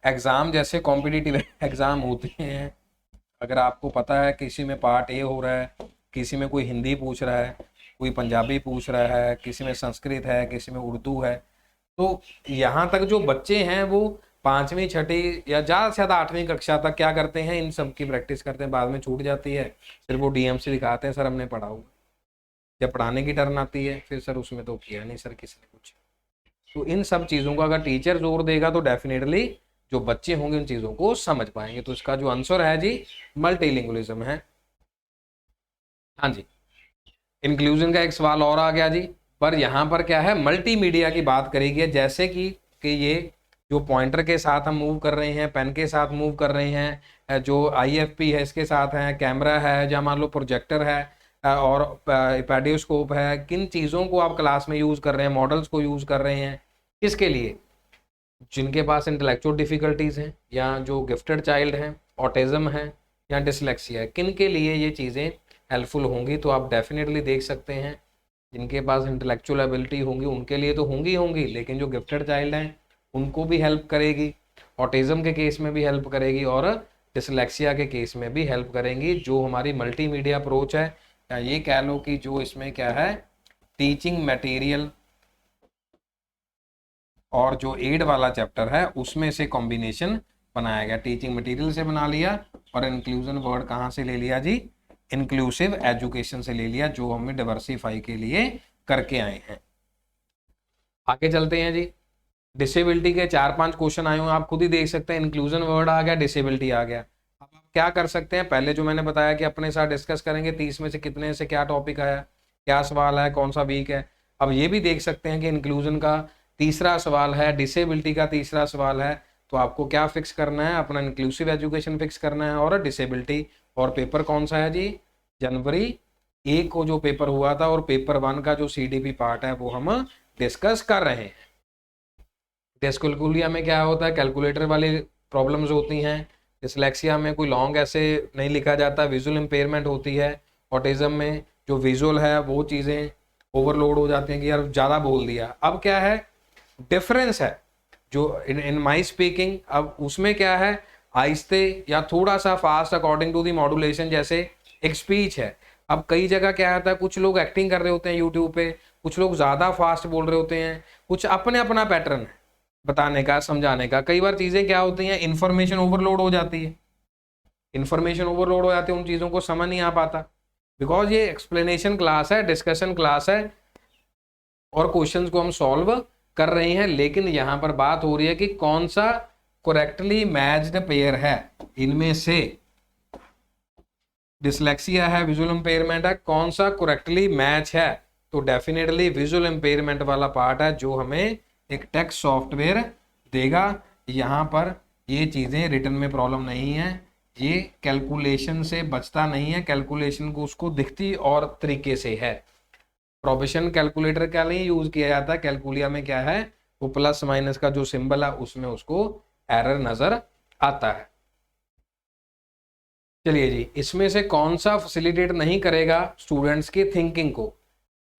एग्ज़ाम जैसे कॉम्पिटिटिव एग्ज़ाम होते हैं, अगर आपको पता है किसी में पार्ट ए हो रहा है, किसी में कोई हिंदी पूछ रहा है, कोई पंजाबी पूछ रहा है, किसी में संस्कृत है, किसी में उर्दू है, तो यहाँ तक जो बच्चे हैं वो 5वीं 6ठी या ज़्यादा से ज़्यादा 8वीं कक्षा तक क्या करते हैं, इन सब की प्रैक्टिस करते हैं, बाद में छूट जाती है, फिर वो डीएमसी दिखाते हैं, सर हमने पढ़ा हुआ। जब पढ़ाने की टर्न आती है फिर सर उसमें तो किया नहीं सर किसी ने कुछ। तो इन सब चीज़ों का अगर टीचर जोर देगा तो डेफिनेटली जो बच्चे होंगे उन चीज़ों को समझ पाएंगे। तो इसका जो आंसर है जी मल्टीलिंगुअलिज्म है। हाँ जी, इंक्लूजन का एक सवाल और आ गया जी, पर यहाँ पर क्या है, मल्टीमीडिया की बात करेगी, जैसे कि ये जो पॉइंटर के साथ हम मूव कर रहे हैं, पेन के साथ मूव कर रहे हैं, जो आईएफपी है इसके साथ है, कैमरा है, या मान लो प्रोजेक्टर है, और पेडियोस्कोप है, किन चीज़ों को आप क्लास में यूज़ कर रहे हैं, मॉडल्स को यूज़ कर रहे हैं, किसके लिए, जिनके पास इंटेलेक्चुअल डिफिकल्टीज हैं, या जो गिफ्टेड चाइल्ड हैं, ऑटिज्म है, या डिसलेक्सिया है, किन के लिए ये चीज़ें हेल्पफुल होंगी। तो आप डेफिनेटली देख सकते हैं जिनके पास इंटेलेक्चुअल एबिलिटी होंगी उनके लिए तो होंगी होंगी, लेकिन जो गिफ्टेड चाइल्ड हैं उनको भी हेल्प करेगी, ऑटिज्म के केस में भी हेल्प करेगी, और डिसलेक्सिया के केस में भी हेल्प करेंगी। जो हमारी मल्टीमीडिया अप्रोच है, या ये कह लो कि जो इसमें क्या है, टीचिंग मटेरियल और जो एड वाला चैप्टर है उसमें से कॉम्बिनेशन बनाया गया। टीचिंग मटेरियल से बना लिया, और इंक्लूजन वर्ड कहाँ से ले लिया जी, इंक्लूसिव एजुकेशन से ले लिया, जो हमें डाइवर्सिफाई के लिए करके आए हैं। आगे चलते हैं जी, डिसेबिलिटी के 4-5 क्वेश्चन आए हुए, आप खुद ही देख सकते हैं, इंक्लूजन वर्ड आ गया, डिसेबिलिटी आ गया। अब आप क्या कर सकते हैं, पहले जो मैंने बताया कि अपने साथ डिस्कस करेंगे 30 में से कितने से क्या टॉपिक आया, क्या सवाल है, कौन सा वीक है। अब ये भी देख सकते हैं कि इंक्लूजन का तीसरा सवाल है, डिसेबिलिटी का तीसरा सवाल है, तो आपको क्या फिक्स करना है, अपना इंक्लूसिव एजुकेशन फिक्स करना है और डिसेबिलिटी। और पेपर कौन सा है जी, जनवरी 1 को जो पेपर हुआ था, और पेपर 1 का जो सीडीपी पार्ट है वो हम डिस्कस कर रहे हैं। डिस्कैलकुलिया में क्या होता है, कैलकुलेटर वाली प्रॉब्लम्स होती हैं, डिसलेक्सिया में कोई लॉन्ग ऐसे नहीं लिखा जाता, विजुअल इम्पेयरमेंट होती है, ऑटिज्म में जो विजुअल है वो चीज़ें ओवरलोड हो जाती हैं कि यार ज़्यादा बोल दिया। अब क्या है, डिफरेंस है जो इन माई स्पीकिंग, अब उसमें क्या है, आहिस्ते या थोड़ा सा fast according to the modulation, जैसे एक स्पीच है। अब कई जगह क्या आता है, कुछ लोग एक्टिंग कर रहे होते हैं यूट्यूब पे, कुछ लोग ज़्यादा फास्ट बोल रहे होते हैं, कुछ अपने अपना पैटर्न है बताने का, समझाने का। कई बार चीज़ें क्या होती हैं, इन्फॉर्मेशन ओवरलोड हो जाती है, इन्फॉर्मेशन ओवरलोड हो जाती है, उन चीज़ों को समझ नहीं आ पाता, बिकॉज ये एक्सप्लेनेशन क्लास है, डिस्कशन क्लास है, और क्वेश्चंस को हम सॉल्व कर रहे हैं। लेकिन यहाँ पर बात हो रही है कि कौन सा करेक्टली मैच्ड पेयर है, इनमें से डिसलेक्सिया है, विजुअल इंपेयरमेंट है, कौन सा करेक्टली मैच है। तो डेफिनेटली विजुअल इंपेयरमेंट वाला पार्ट है जो हमें एक टेक्स्ट सॉफ्टवेयर देगा। यहाँ पर ये चीज़ें रिटर्न में प्रॉब्लम नहीं है, ये कैलकुलेशन से बचता नहीं है, कैलकुलेशन को उसको दिखती और तरीके से है। प्रोविजन कैलकुलेटर क्या नहीं यूज किया जाता, कैलकुलिया में क्या है, वो प्लस माइनस का जो सिंबल है उसमें उसको एरर नजर आता है। चलिए जी, इसमें से कौन सा फैसिलिटेट नहीं करेगा स्टूडेंट्स की थिंकिंग को,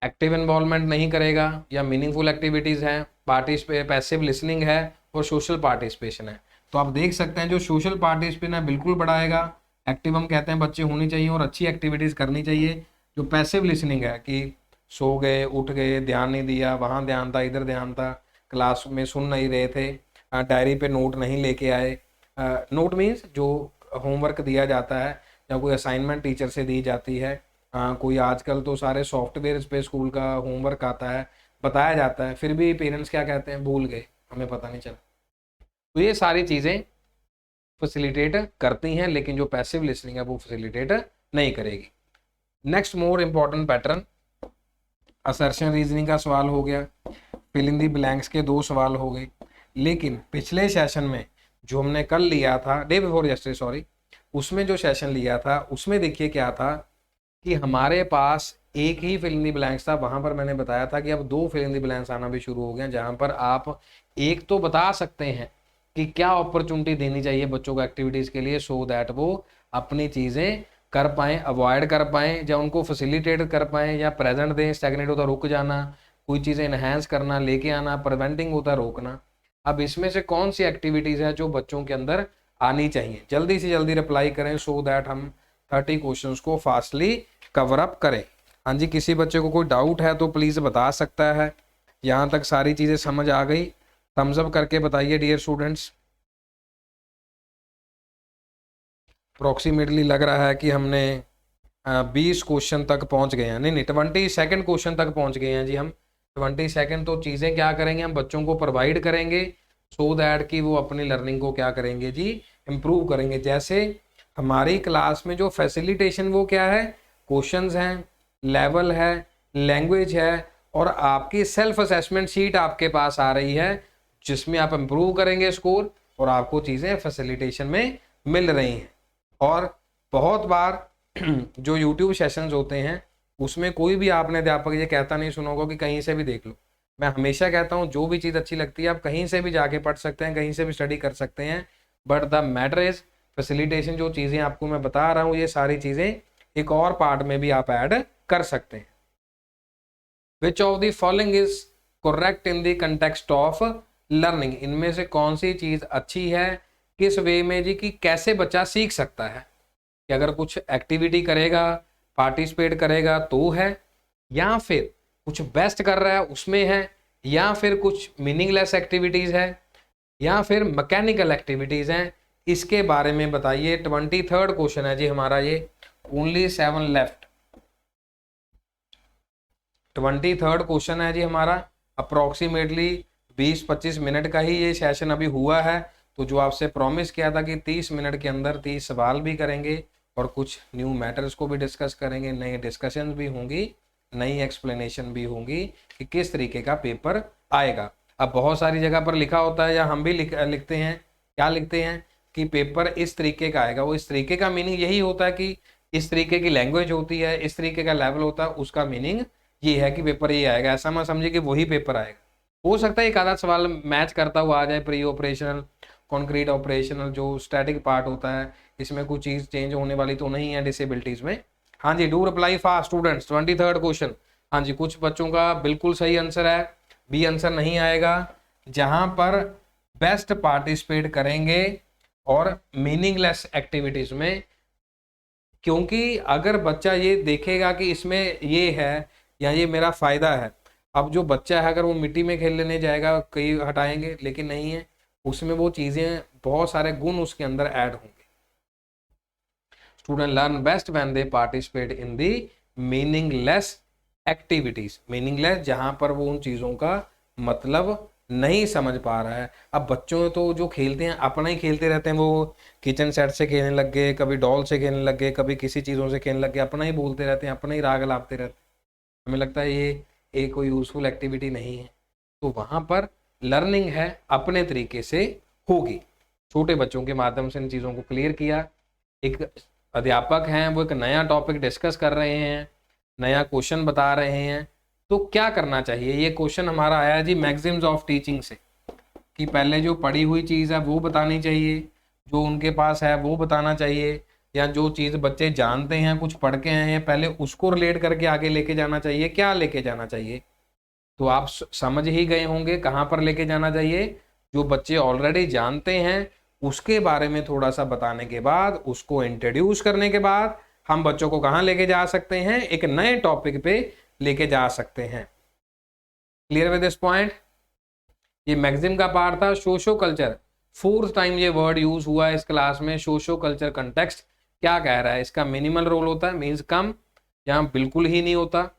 एक्टिव इन्वॉल्वमेंट नहीं करेगा, या मीनिंगफुल एक्टिविटीज हैं, पैसिव लिसनिंग है, और सोशल पार्टिसिपेशन है। तो आप देख सकते हैं जो सोशल पार्टिसिपेशन है बिल्कुल बढ़ाएगा, एक्टिव हम कहते हैं बच्चे होनी चाहिए और अच्छी एक्टिविटीज करनी चाहिए। जो पैसिव लिसनिंग है कि सो गए, उठ गए, ध्यान नहीं दिया, वहाँ ध्यान था, इधर ध्यान था, क्लास में सुन नहीं रहे थे, डायरी पे नोट नहीं लेके आए, नोट मीन्स जो होमवर्क दिया जाता है या कोई असाइनमेंट टीचर से दी जाती है, कोई आजकल तो सारे सॉफ्टवेयर पे स्कूल का होमवर्क आता है, बताया जाता है, फिर भी पेरेंट्स क्या कहते हैं, भूल गए, हमें पता नहीं चला। तो ये सारी चीज़ें फैसिलिटेट करती हैं, लेकिन जो पैसिव लिसनिंग है वो फैसिलिटेट नहीं करेगी। Next more important pattern, assertion reasoning का सवाल हो गया, फिल इन दी ब्लैंक्स के 2 सवाल हो गए। लेकिन पिछले सेशन में जो हमने कल लिया था, डे बिफोर यस्टरडे सॉरी, उसमें जो सेशन लिया था उसमें देखिए क्या था कि हमारे पास एक ही फिल इन दी ब्लैंक्स था। वहां पर मैंने बताया था कि अब 2 फिल इन दी ब्लैंक्स आना भी शुरू हो गए, जहां पर आप एक तो बता सकते हैं कि क्या अपॉर्चुनिटी देनी चाहिए बच्चों को एक्टिविटीज के लिए, सो दैट वो अपनी चीजें कर पाएँ, अवॉइड कर पाएँ, या उनको फैसिलिटेट कर पाएँ, या प्रेजेंट दें, स्टैग्नेट होता रुक जाना, कोई चीज़ें इन्हेंस करना, लेके आना, प्रिवेंटिंग होता रोकना। अब इसमें से कौन सी एक्टिविटीज है जो बच्चों के अंदर आनी चाहिए, जल्दी से जल्दी रिप्लाई करें सो दैट हम 30 क्वेश्चंस को फास्टली कवर अप करें। हाँ जी, किसी बच्चे को कोई डाउट है तो प्लीज बता सकता है। यहाँ तक सारी चीजें समझ आ गई? थम्स अप करके बताइए डियर स्टूडेंट्स। अप्रोक्सीमेटली लग रहा है कि हमने 20 क्वेश्चन तक पहुंच गए हैं, नहीं 22nd क्वेश्चन तक पहुंच गए हैं जी हम। 22nd तो चीज़ें क्या करेंगे, हम बच्चों को प्रोवाइड करेंगे सो दैट कि वो अपनी लर्निंग को क्या करेंगे जी, इम्प्रूव करेंगे। जैसे हमारी क्लास में जो फैसिलिटेशन वो क्या है, क्वेश्चंस हैं, लेवल है, लैंग्वेज है, और आपकी सेल्फ असेसमेंट शीट आपके पास आ रही है जिसमें आप इम्प्रूव करेंगे स्कोर, और आपको चीज़ें फैसिलिटेशन में मिल रही हैं। और बहुत बार जो यूट्यूब सेशंस होते हैं उसमें कोई भी आपने अध्यापक ये कहता नहीं सुना होगा कि कहीं से भी देख लो। मैं हमेशा कहता हूँ जो भी चीज़ अच्छी लगती है आप कहीं से भी जाके पढ़ सकते हैं, कहीं से भी स्टडी कर सकते हैं, but the matter is facilitation. जो चीज़ें आपको मैं बता रहा हूँ ये सारी चीज़ें एक और पार्ट में भी आप ऐड कर सकते हैं। Which of the following is correct in the context of learning, इनमें से कौन सी चीज़ अच्छी है किस वे में जी, कि कैसे बच्चा सीख सकता है, कि अगर कुछ एक्टिविटी करेगा, पार्टिसिपेट करेगा तो है, या फिर कुछ बेस्ट कर रहा है उसमें है, या फिर कुछ मीनिंगलेस एक्टिविटीज है, या फिर मैकेनिकल एक्टिविटीज हैं, इसके बारे में बताइए। 23rd क्वेश्चन है जी हमारा ये, ओनली 7 लेफ्ट। 23rd क्वेश्चन है जी हमारा, अप्रोक्सीमेटली 20-25 मिनट का ही ये सेशन अभी हुआ है, तो जो आपसे प्रॉमिस किया था कि 30 मिनट के अंदर 30 सवाल भी करेंगे और कुछ न्यू मैटर्स को भी डिस्कस करेंगे, नई डिस्कशन भी होंगी, नई एक्सप्लेनेशन भी होंगी कि किस तरीके का पेपर आएगा। अब बहुत सारी जगह पर लिखा होता है या हम भी लिखते हैं, क्या लिखते हैं कि पेपर इस तरीके का आएगा। वो इस तरीके का मीनिंग यही होता है कि इस तरीके की लैंग्वेज होती है, इस तरीके का लेवल होता है, उसका मीनिंग ये है कि पेपर ये आएगा। ऐसा मत समझिए कि वही पेपर आएगा। हो सकता है एक आधा सवाल मैच करता हुआ आ जाए, प्री ऑपरेशनल, कॉन्क्रीट ऑपरेशनल, जो स्टैटिक पार्ट होता है, इसमें कुछ चीज़ चेंज होने वाली तो नहीं है डिसेबिलिटीज में। हाँ जी, do reply fast students. 23rd question, हाँ जी, कुछ बच्चों का बिल्कुल सही आंसर है, बी आंसर नहीं आएगा, जहां पर बेस्ट पार्टिसिपेट करेंगे और मीनिंगलेस एक्टिविटीज में। क्योंकि अगर बच्चा ये देखेगा कि इसमें ये है या ये मेरा फायदा है, अब जो बच्चा है अगर वो मिट्टी में खेल लेने जाएगा, कई हटाएंगे, लेकिन नहीं है, उसमें वो चीजें, बहुत सारे गुण उसके अंदर ऐड होंगे। Student learn best when they participate in the meaningless activities. Meaningless जहां पर वो उन चीजों का मतलब नहीं समझ पा रहा है। अब बच्चों तो जो खेलते हैं अपना ही खेलते रहते हैं, वो किचन सेट से खेलने लग गए, कभी डॉल से खेलने लग गए, कभी किसी चीज़ों से खेलने लग गए, अपना ही बोलते रहते हैं, अपना ही राग लापते रहते हैं। हमें लगता है ये कोई यूजफुल एक्टिविटी नहीं है। तो वहाँ पर लर्निंग है अपने तरीके से होगी। छोटे बच्चों के माध्यम से इन चीज़ों को क्लियर किया। एक अध्यापक हैं, वो एक नया टॉपिक डिस्कस कर रहे हैं, नया क्वेश्चन बता रहे हैं, तो क्या करना चाहिए। ये क्वेश्चन हमारा आया जी मैक्सिम्स ऑफ टीचिंग से, कि पहले जो पढ़ी हुई चीज़ है वो बतानी चाहिए, जो उनके पास है वो बताना चाहिए, या जो चीज़ बच्चे जानते हैं, कुछ पढ़ के आए हैं, पहले उसको रिलेट करके आगे लेके जाना चाहिए। क्या लेके जाना चाहिए, तो आप समझ ही गए होंगे कहाँ पर लेके जाना चाहिए। जो बच्चे ऑलरेडी जानते हैं उसके बारे में थोड़ा सा बताने के बाद, उसको इंट्रोड्यूस करने के बाद, हम बच्चों को कहाँ लेके जा सकते हैं, एक नए टॉपिक पे लेके जा सकते हैं। Clear with this point. ये मैक्सिम का पार्ट था। सोशो कल्चर, 4th टाइम ये वर्ड यूज हुआ है इस क्लास में। सोशो कल्चर कंटेक्स्ट क्या कह रहा है, इसका मिनिमल रोल होता है, मीन्स कम, यहाँ बिल्कुल ही नहीं होता,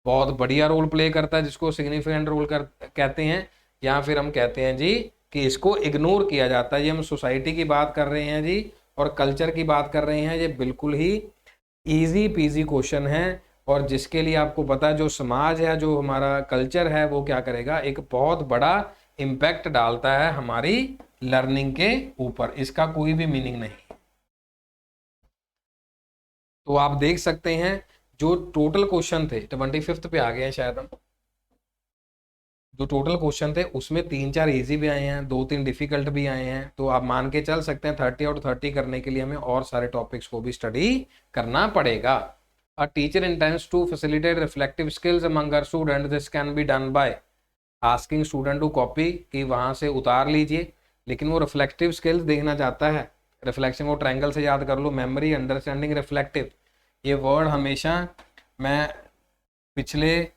बहुत बढ़िया रोल प्ले करता है, जिसको सिग्निफिकेंट रोल कहते हैं, या फिर हम कहते हैं जी कि इसको इग्नोर किया जाता है। ये हम सोसाइटी की बात कर रहे हैं जी और कल्चर की बात कर रहे हैं। ये बिल्कुल ही इजी पीजी क्वेश्चन है, और जिसके लिए आपको पता है जो समाज है, जो हमारा कल्चर है, वो क्या करेगा, एक बहुत बड़ा इम्पैक्ट डालता है हमारी लर्निंग के ऊपर। इसका कोई भी मीनिंग नहीं। तो आप देख सकते हैं जो टोटल क्वेश्चन थे, 25th पे आ गए हैं शायद हम। जो टोटल क्वेश्चन थे उसमें 3-4 इजी भी आए हैं, 2-3 डिफिकल्ट भी आए हैं। तो आप मान के चल सकते हैं 30 और 30 करने के लिए हमें और सारे टॉपिक्स को भी स्टडी करना पड़ेगा। A teacher intends to facilitate reflective skills among her students. This can be done by asking student to copy कि वहाँ से उतार लीजिए, लेकिन वो रिफ्लेक्टिव स्किल्स देखना चाहता है। रिफ्लेक्शन को ट्रायंगल से याद कर लो, मेमोरी, अंडरस्टैंडिंग, रिफ्लेक्टिव। ये वर्ड हमेशा मैं पिछले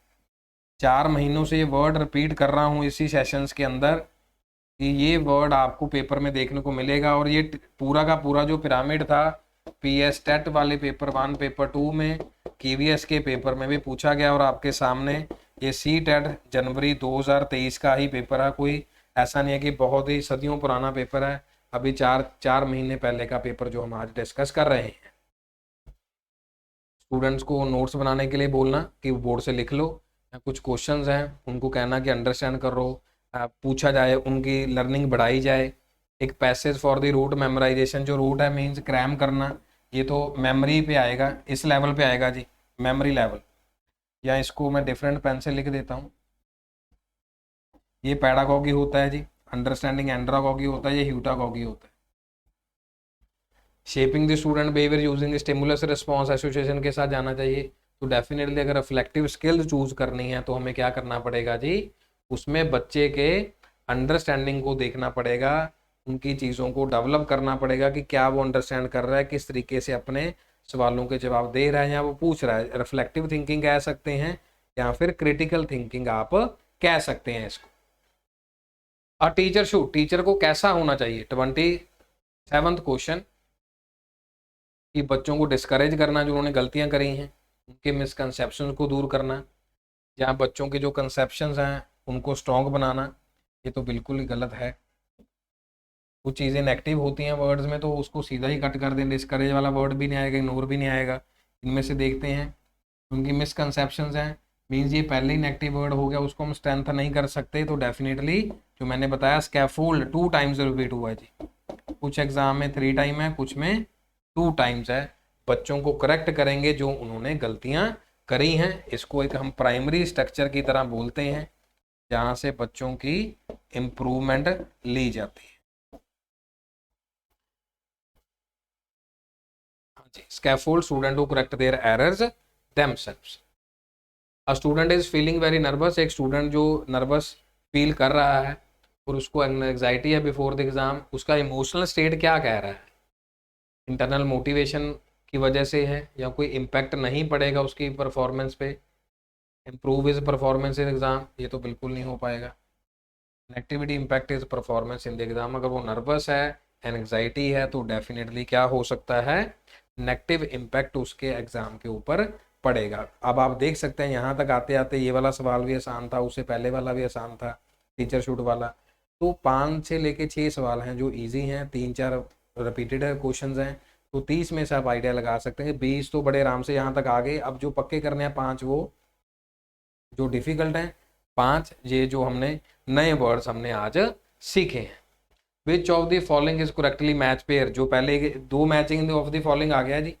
4 महीनों से ये वर्ड रिपीट कर रहा हूँ इसी सेशंस के अंदर कि ये वर्ड आपको पेपर में देखने को मिलेगा। और ये पूरा का पूरा जो पिरामिड था PS टेट वाले पेपर 1 पेपर 2 में, KVS के पेपर में भी पूछा गया और आपके सामने ये सी टेट जनवरी 2023 का ही पेपर है। कोई ऐसा नहीं है कि बहुत ही सदियों पुराना पेपर है, अभी 4 महीने पहले का पेपर जो हम आज डिस्कस कर रहे हैं। स्टूडेंट्स को नोट्स बनाने के लिए बोलना कि बोर्ड से लिख लो, कुछ क्वेश्चंस हैं उनको कहना कि अंडरस्टैंड करो, पूछा जाए, उनकी लर्निंग बढ़ाई जाए। एक passage for the rote memorization, जो रूट है मीन्स क्रैम करना, ये तो मेमोरी पे आएगा, इस लेवल पे आएगा जी, मेमोरी लेवल। या इसको मैं डिफरेंट पेन से लिख देता हूँ। ये पैडागॉगी होता है जी, अंडरस्टैंडिंग एंड्रागॉगी होता है, ये ह्यूटागॉगी होता है। Shaping the student behaviour using stimulus response association के साथ जाना चाहिए। तो डेफिनेटली अगर रिफ्लेक्टिव स्किल्स चूज करनी है तो हमें क्या करना पड़ेगा जी, उसमें बच्चे के अंडरस्टैंडिंग को देखना पड़ेगा, उनकी चीज़ों को डेवलप करना पड़ेगा कि क्या वो अंडरस्टैंड कर रहा है, किस तरीके से अपने सवालों के जवाब दे रहा है या वो पूछ रहा है। रिफ्लेक्टिव थिंकिंग कह सकते हैं या फिर क्रिटिकल थिंकिंग आप कह सकते हैं इसको। और टीचर शुड, टीचर को कैसा होना चाहिए, 27th क्वेश्चन, कि बच्चों को डिस्करेज करना जो उन्होंने गलतियां करी हैं, उनके मिसकंसेप्शंस को दूर करना, या बच्चों के जो कंसेप्शंस हैं उनको स्ट्रॉन्ग बनाना। ये तो बिल्कुल ही गलत है। कुछ चीज़ें नेगेटिव होती हैं वर्ड्स में तो उसको सीधा ही कट कर दें, डिस्करेज वाला वर्ड भी नहीं आएगा, इग्नोर भी नहीं आएगा। इनमें से देखते हैं उनकी मिसकंसेप्शंस हैं, मीन्स ये पहले ही नेगेटिव वर्ड हो गया, उसको हम स्ट्रेंथ नहीं कर सकते। तो डेफिनेटली जो मैंने बताया स्कैफोल्ड 2 टाइम्स रिपीट हुआ है जी, कुछ एग्जाम में 3 टाइम है, कुछ में 2 टाइम्स है। बच्चों को करेक्ट करेंगे जो उन्होंने गलतियां करी हैं। इसको एक हम प्राइमरी स्ट्रक्चर की तरह बोलते हैं जहां से बच्चों की इम्प्रूवमेंट ली जाती है। Scaffold student to correct their errors themselves. A student is feeling very nervous, एक स्टूडेंट जो नर्वस फील कर रहा है और उसको एंग्जाइटी है बिफोर द एग्जाम, उसका इमोशनल स्टेट क्या कह रहा है, इंटरनल मोटिवेशन की वजह से है या कोई इम्पैक्ट नहीं पड़ेगा उसकी परफॉर्मेंस पे, improve is performance in exam, ये तो बिल्कुल नहीं हो पाएगा। Negativity impact is performance in the exam, अगर वो नर्वस है, एंग्जाइटी है, तो डेफिनेटली क्या हो सकता है, नेगेटिव इम्पैक्ट उसके एग्जाम के ऊपर पड़ेगा। अब आप देख सकते हैं यहाँ तक आते आते ये वाला सवाल भी आसान था, उससे पहले वाला भी आसान था, टीचर शूट वाला। तो 5 से लेके 6 सवाल हैं जो इजी हैं, 3-4 रिपीटेड क्वेश्चंस हैं, तो 30 में से आप आइडिया लगा सकते हैं। 20 तो बड़े आराम से यहाँ तक आ गए। अब जो पक्के करने हैं 5 वो जो डिफिकल्ट हैं 5, ये जो हमने नए वर्ड्स हमने आज सीखे हैं। Which of the following is correctly match pair, जो पहले 2 मैचिंग ऑफ द फॉलोइंग आ गया जी,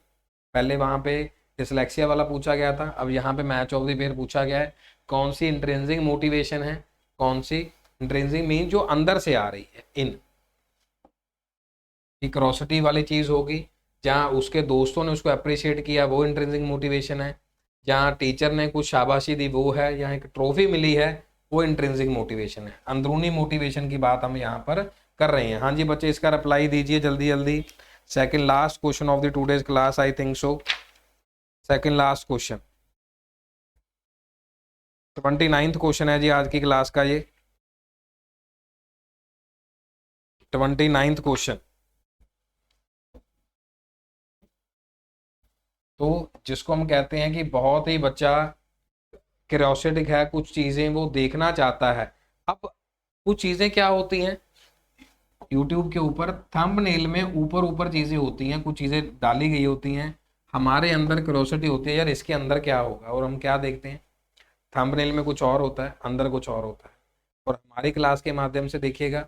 पहले वहां पे डिसलेक्सिया वाला पूछा गया था, अब यहाँ पे मैच ऑफ द पेयर पूछा गया है। कौन सी इंट्रिंसिक मोटिवेशन है, कौन सी इंट्रिंसिक मीन जो अंदर से आ रही है, इन क्यूरोसिटी वाली चीज होगी, जहाँ उसके दोस्तों ने उसको अप्रिशिएट किया वो इंट्रिंसिक मोटिवेशन है, जहाँ टीचर ने कुछ शाबाशी दी वो है, यहाँ एक ट्रॉफी मिली है वो इंट्रिंसिक मोटिवेशन है। अंदरूनी मोटिवेशन की बात हम यहाँ पर कर रहे हैं। हाँ जी बच्चे, इसका रिप्लाई दीजिए जल्दी जल्दी। Second last question of the today's class, I think so, second last question, 29th question है जी आज की क्लास का, ये 29th क्वेश्चन। तो जिसको हम कहते हैं कि बहुत ही बच्चा क्यूरियोसिटिक है, कुछ चीजें वो देखना चाहता है। अब कुछ चीजें क्या होती हैं यूट्यूब के ऊपर, थंबनेल में ऊपर ऊपर चीजें होती हैं, कुछ चीजें डाली गई होती हैं, हमारे अंदर क्यूरियोसिटी होती है यार इसके अंदर क्या होगा, और हम क्या देखते हैं थंबनेल में कुछ और होता है, अंदर कुछ और होता है। और हमारी क्लास के माध्यम से देखिएगा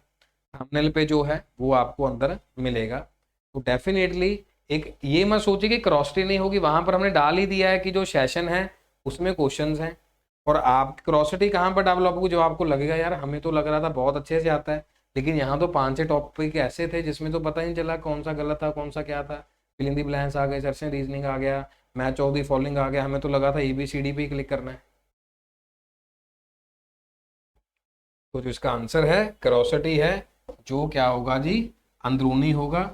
थंबनेल पे जो है वो आपको अंदर मिलेगा। तो डेफिनेटली एक ये मत सोचिए कि क्यूरियोसिटी नहीं होगी, वहां पर हमने डाल ही दिया है कि जो सेशन है उसमें क्वेश्चंस हैं, और आप क्यूरियोसिटी कहाँ पर डेवलप होगी, जो आपको लगेगा यार हमें तो लग रहा था बहुत अच्छे से आता है, लेकिन यहाँ तो 5-6 टॉपिक ऐसे थे जिसमें तो पता ही नहीं चला कौन सा गलत था कौन सा क्या था। फिल इन द ब्लैंक्स आ गए, सर्च एंड रीजनिंग आ गया, मैच ऑफ द फॉलोइंग आ गया, हमें तो लगा था ABCD पे क्लिक करना है। तो जो इसका आंसर है क्यूरोसिटी है, जो क्या होगा जी, अंदरूनी होगा।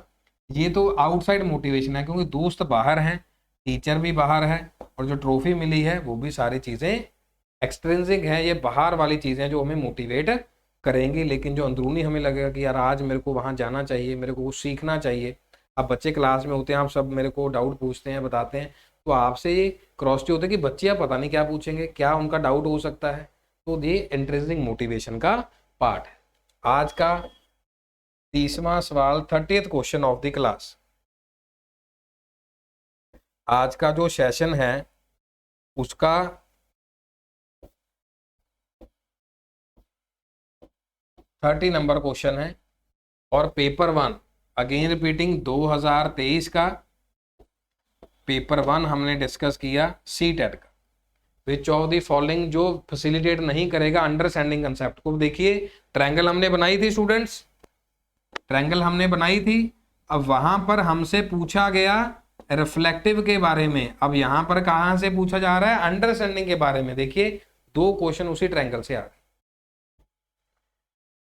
ये तो आउटसाइड मोटिवेशन है, क्योंकि दोस्त बाहर हैं, टीचर भी बाहर है, और जो ट्रॉफी मिली है वो भी सारी चीजें एक्सट्रिंसिक है, ये बाहर वाली चीजें जो हमें मोटिवेट करेंगी। लेकिन जो अंदरूनी हमें लगेगा कि यार आज मेरे को वहां जाना चाहिए, मेरे को कुछ सीखना चाहिए। अब बच्चे क्लास में होते हैं, आप सब मेरे को डाउट पूछते हैं, बताते हैं, तो आपसे ये क्रॉसिटी होता है कि बच्चे आप पता नहीं क्या पूछेंगे, क्या उनका डाउट हो सकता है। तो ये इंटरेस्टिंग मोटिवेशन का पार्ट है। आज का 30वां सवाल, 30th question of the class. आज का जो सेशन है उसका 30 नंबर क्वेश्चन है, और पेपर 1, अगेन रिपीटिंग, 2023 का पेपर 1 हमने डिस्कस किया सी टेट का। विच ऑफ द फॉलोइंग, जो फैसिलिटेट नहीं करेगा अंडरस्टैंडिंग कंसेप्ट को। देखिए ट्रायंगल हमने बनाई थी स्टूडेंट्स, ट्रायंगल हमने बनाई थी। अब वहां पर हमसे पूछा गया रिफ्लेक्टिव के बारे में, अब यहां पर कहां से पूछा जा रहा है, अंडरस्टैंडिंग के बारे में। देखिए 2 क्वेश्चन उसी ट्रायंगल से आ गए।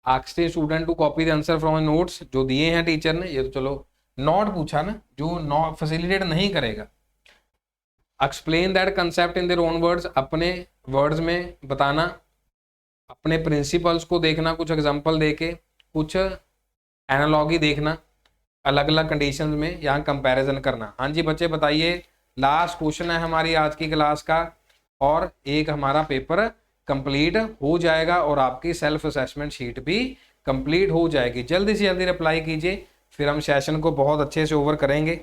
Ask the student to copy the answer from notes, जो दिए हैं टीचर ने, ये तो चलो नॉट पूछा ना, जो नॉट फैसिलिटेट नहीं करेगा। Explain that concept in their own words, अपने वर्ड्स में बताना, अपने प्रिंसिपल्स को देखना, कुछ एग्जांपल देके, कुछ एनालॉगी देखना अलग अलग कंडीशंस में, यहाँ कंपैरिजन करना। हाँ जी बच्चे बताइए, लास्ट क्वेश्चन है हमारी आज की क्लास का, और एक हमारा पेपर कंप्लीट हो जाएगा, और आपकी सेल्फ असेसमेंट शीट भी कंप्लीट हो जाएगी। जल्दी से जल्दी रिप्लाई कीजिए, फिर हम सेशन को बहुत अच्छे से ओवर करेंगे।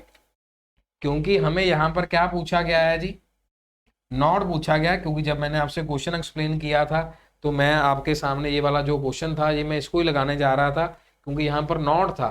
क्योंकि हमें यहाँ पर क्या पूछा गया है जी, नॉट पूछा गया, क्योंकि जब मैंने आपसे क्वेश्चन एक्सप्लेन किया था तो मैं आपके सामने ये वाला जो क्वेश्चन था ये मैं इसको ही लगाने जा रहा था, क्योंकि यहाँ पर नॉट था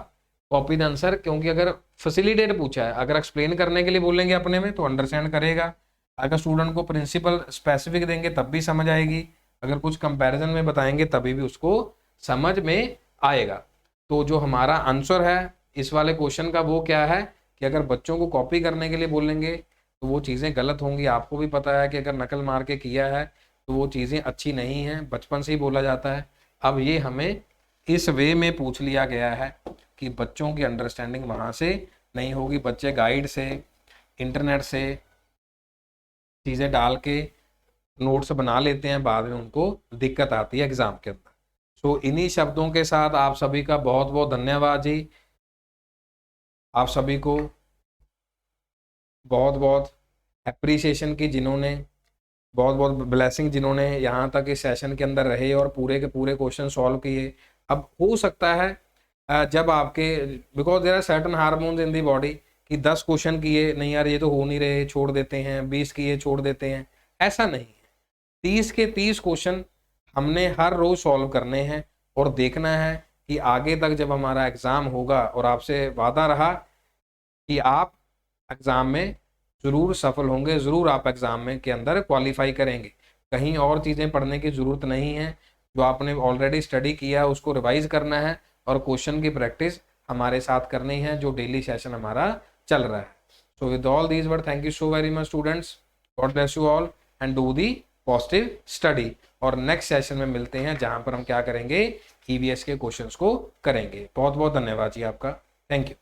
कॉपी द आंसर। क्योंकि अगर फैसिलिटेट पूछा है, अगर एक्सप्लेन करने के लिए बोलेंगे अपने में तो अंडरस्टैंड करेगा, अगर स्टूडेंट को प्रिंसिपल स्पेसिफिक देंगे तब भी समझ आएगी, अगर कुछ कंपैरिजन में बताएंगे तभी भी उसको समझ में आएगा। तो जो हमारा आंसर है इस वाले क्वेश्चन का वो क्या है कि अगर बच्चों को कॉपी करने के लिए बोलेंगे तो वो चीज़ें गलत होंगी। आपको भी पता है कि अगर नकल मार के किया है तो वो चीज़ें अच्छी नहीं हैं, बचपन से ही बोला जाता है। अब ये हमें इस वे में पूछ लिया गया है कि बच्चों की अंडरस्टैंडिंग वहाँ से नहीं होगी, बच्चे गाइड से, इंटरनेट से चीज़ें डाल के नोट्स बना लेते हैं, बाद में उनको दिक्कत आती है एग्जाम के अंदर। सो इन्हीं शब्दों के साथ आप सभी का बहुत बहुत धन्यवाद जी। आप सभी को बहुत बहुत एप्रिसिएशन की, जिन्होंने बहुत बहुत ब्लेसिंग, जिन्होंने यहाँ तक इस सेशन के अंदर रहे और पूरे के पूरे क्वेश्चन सॉल्व किए। अब हो सकता है जब आपके, because there are certain hormones in the body, कि 10 क्वेश्चन किए नहीं यार ये तो हो नहीं रहे, छोड़ देते हैं, 20 किए छोड़ देते हैं, ऐसा नहीं है। 30 के 30 क्वेश्चन हमने हर रोज सॉल्व करने हैं, और देखना है कि आगे तक जब हमारा एग्जाम होगा, और आपसे वादा रहा कि आप एग्जाम में जरूर सफल होंगे, जरूर आप एग्जाम में के अंदर क्वालिफाई करेंगे। कहीं और चीज़ें पढ़ने की जरूरत नहीं है, जो आपने ऑलरेडी स्टडी किया है उसको रिवाइज करना है, और क्वेश्चन की प्रैक्टिस हमारे साथ करनी है, जो डेली सेशन हमारा चल रहा है। So with all these word, thank you so very much students, God bless you all and do the positive study. और नेक्स्ट सेशन में मिलते हैं जहां पर हम क्या करेंगे, ईवीएस के क्वेश्चंस को करेंगे। बहुत बहुत धन्यवाद जी आपका, थैंक यू।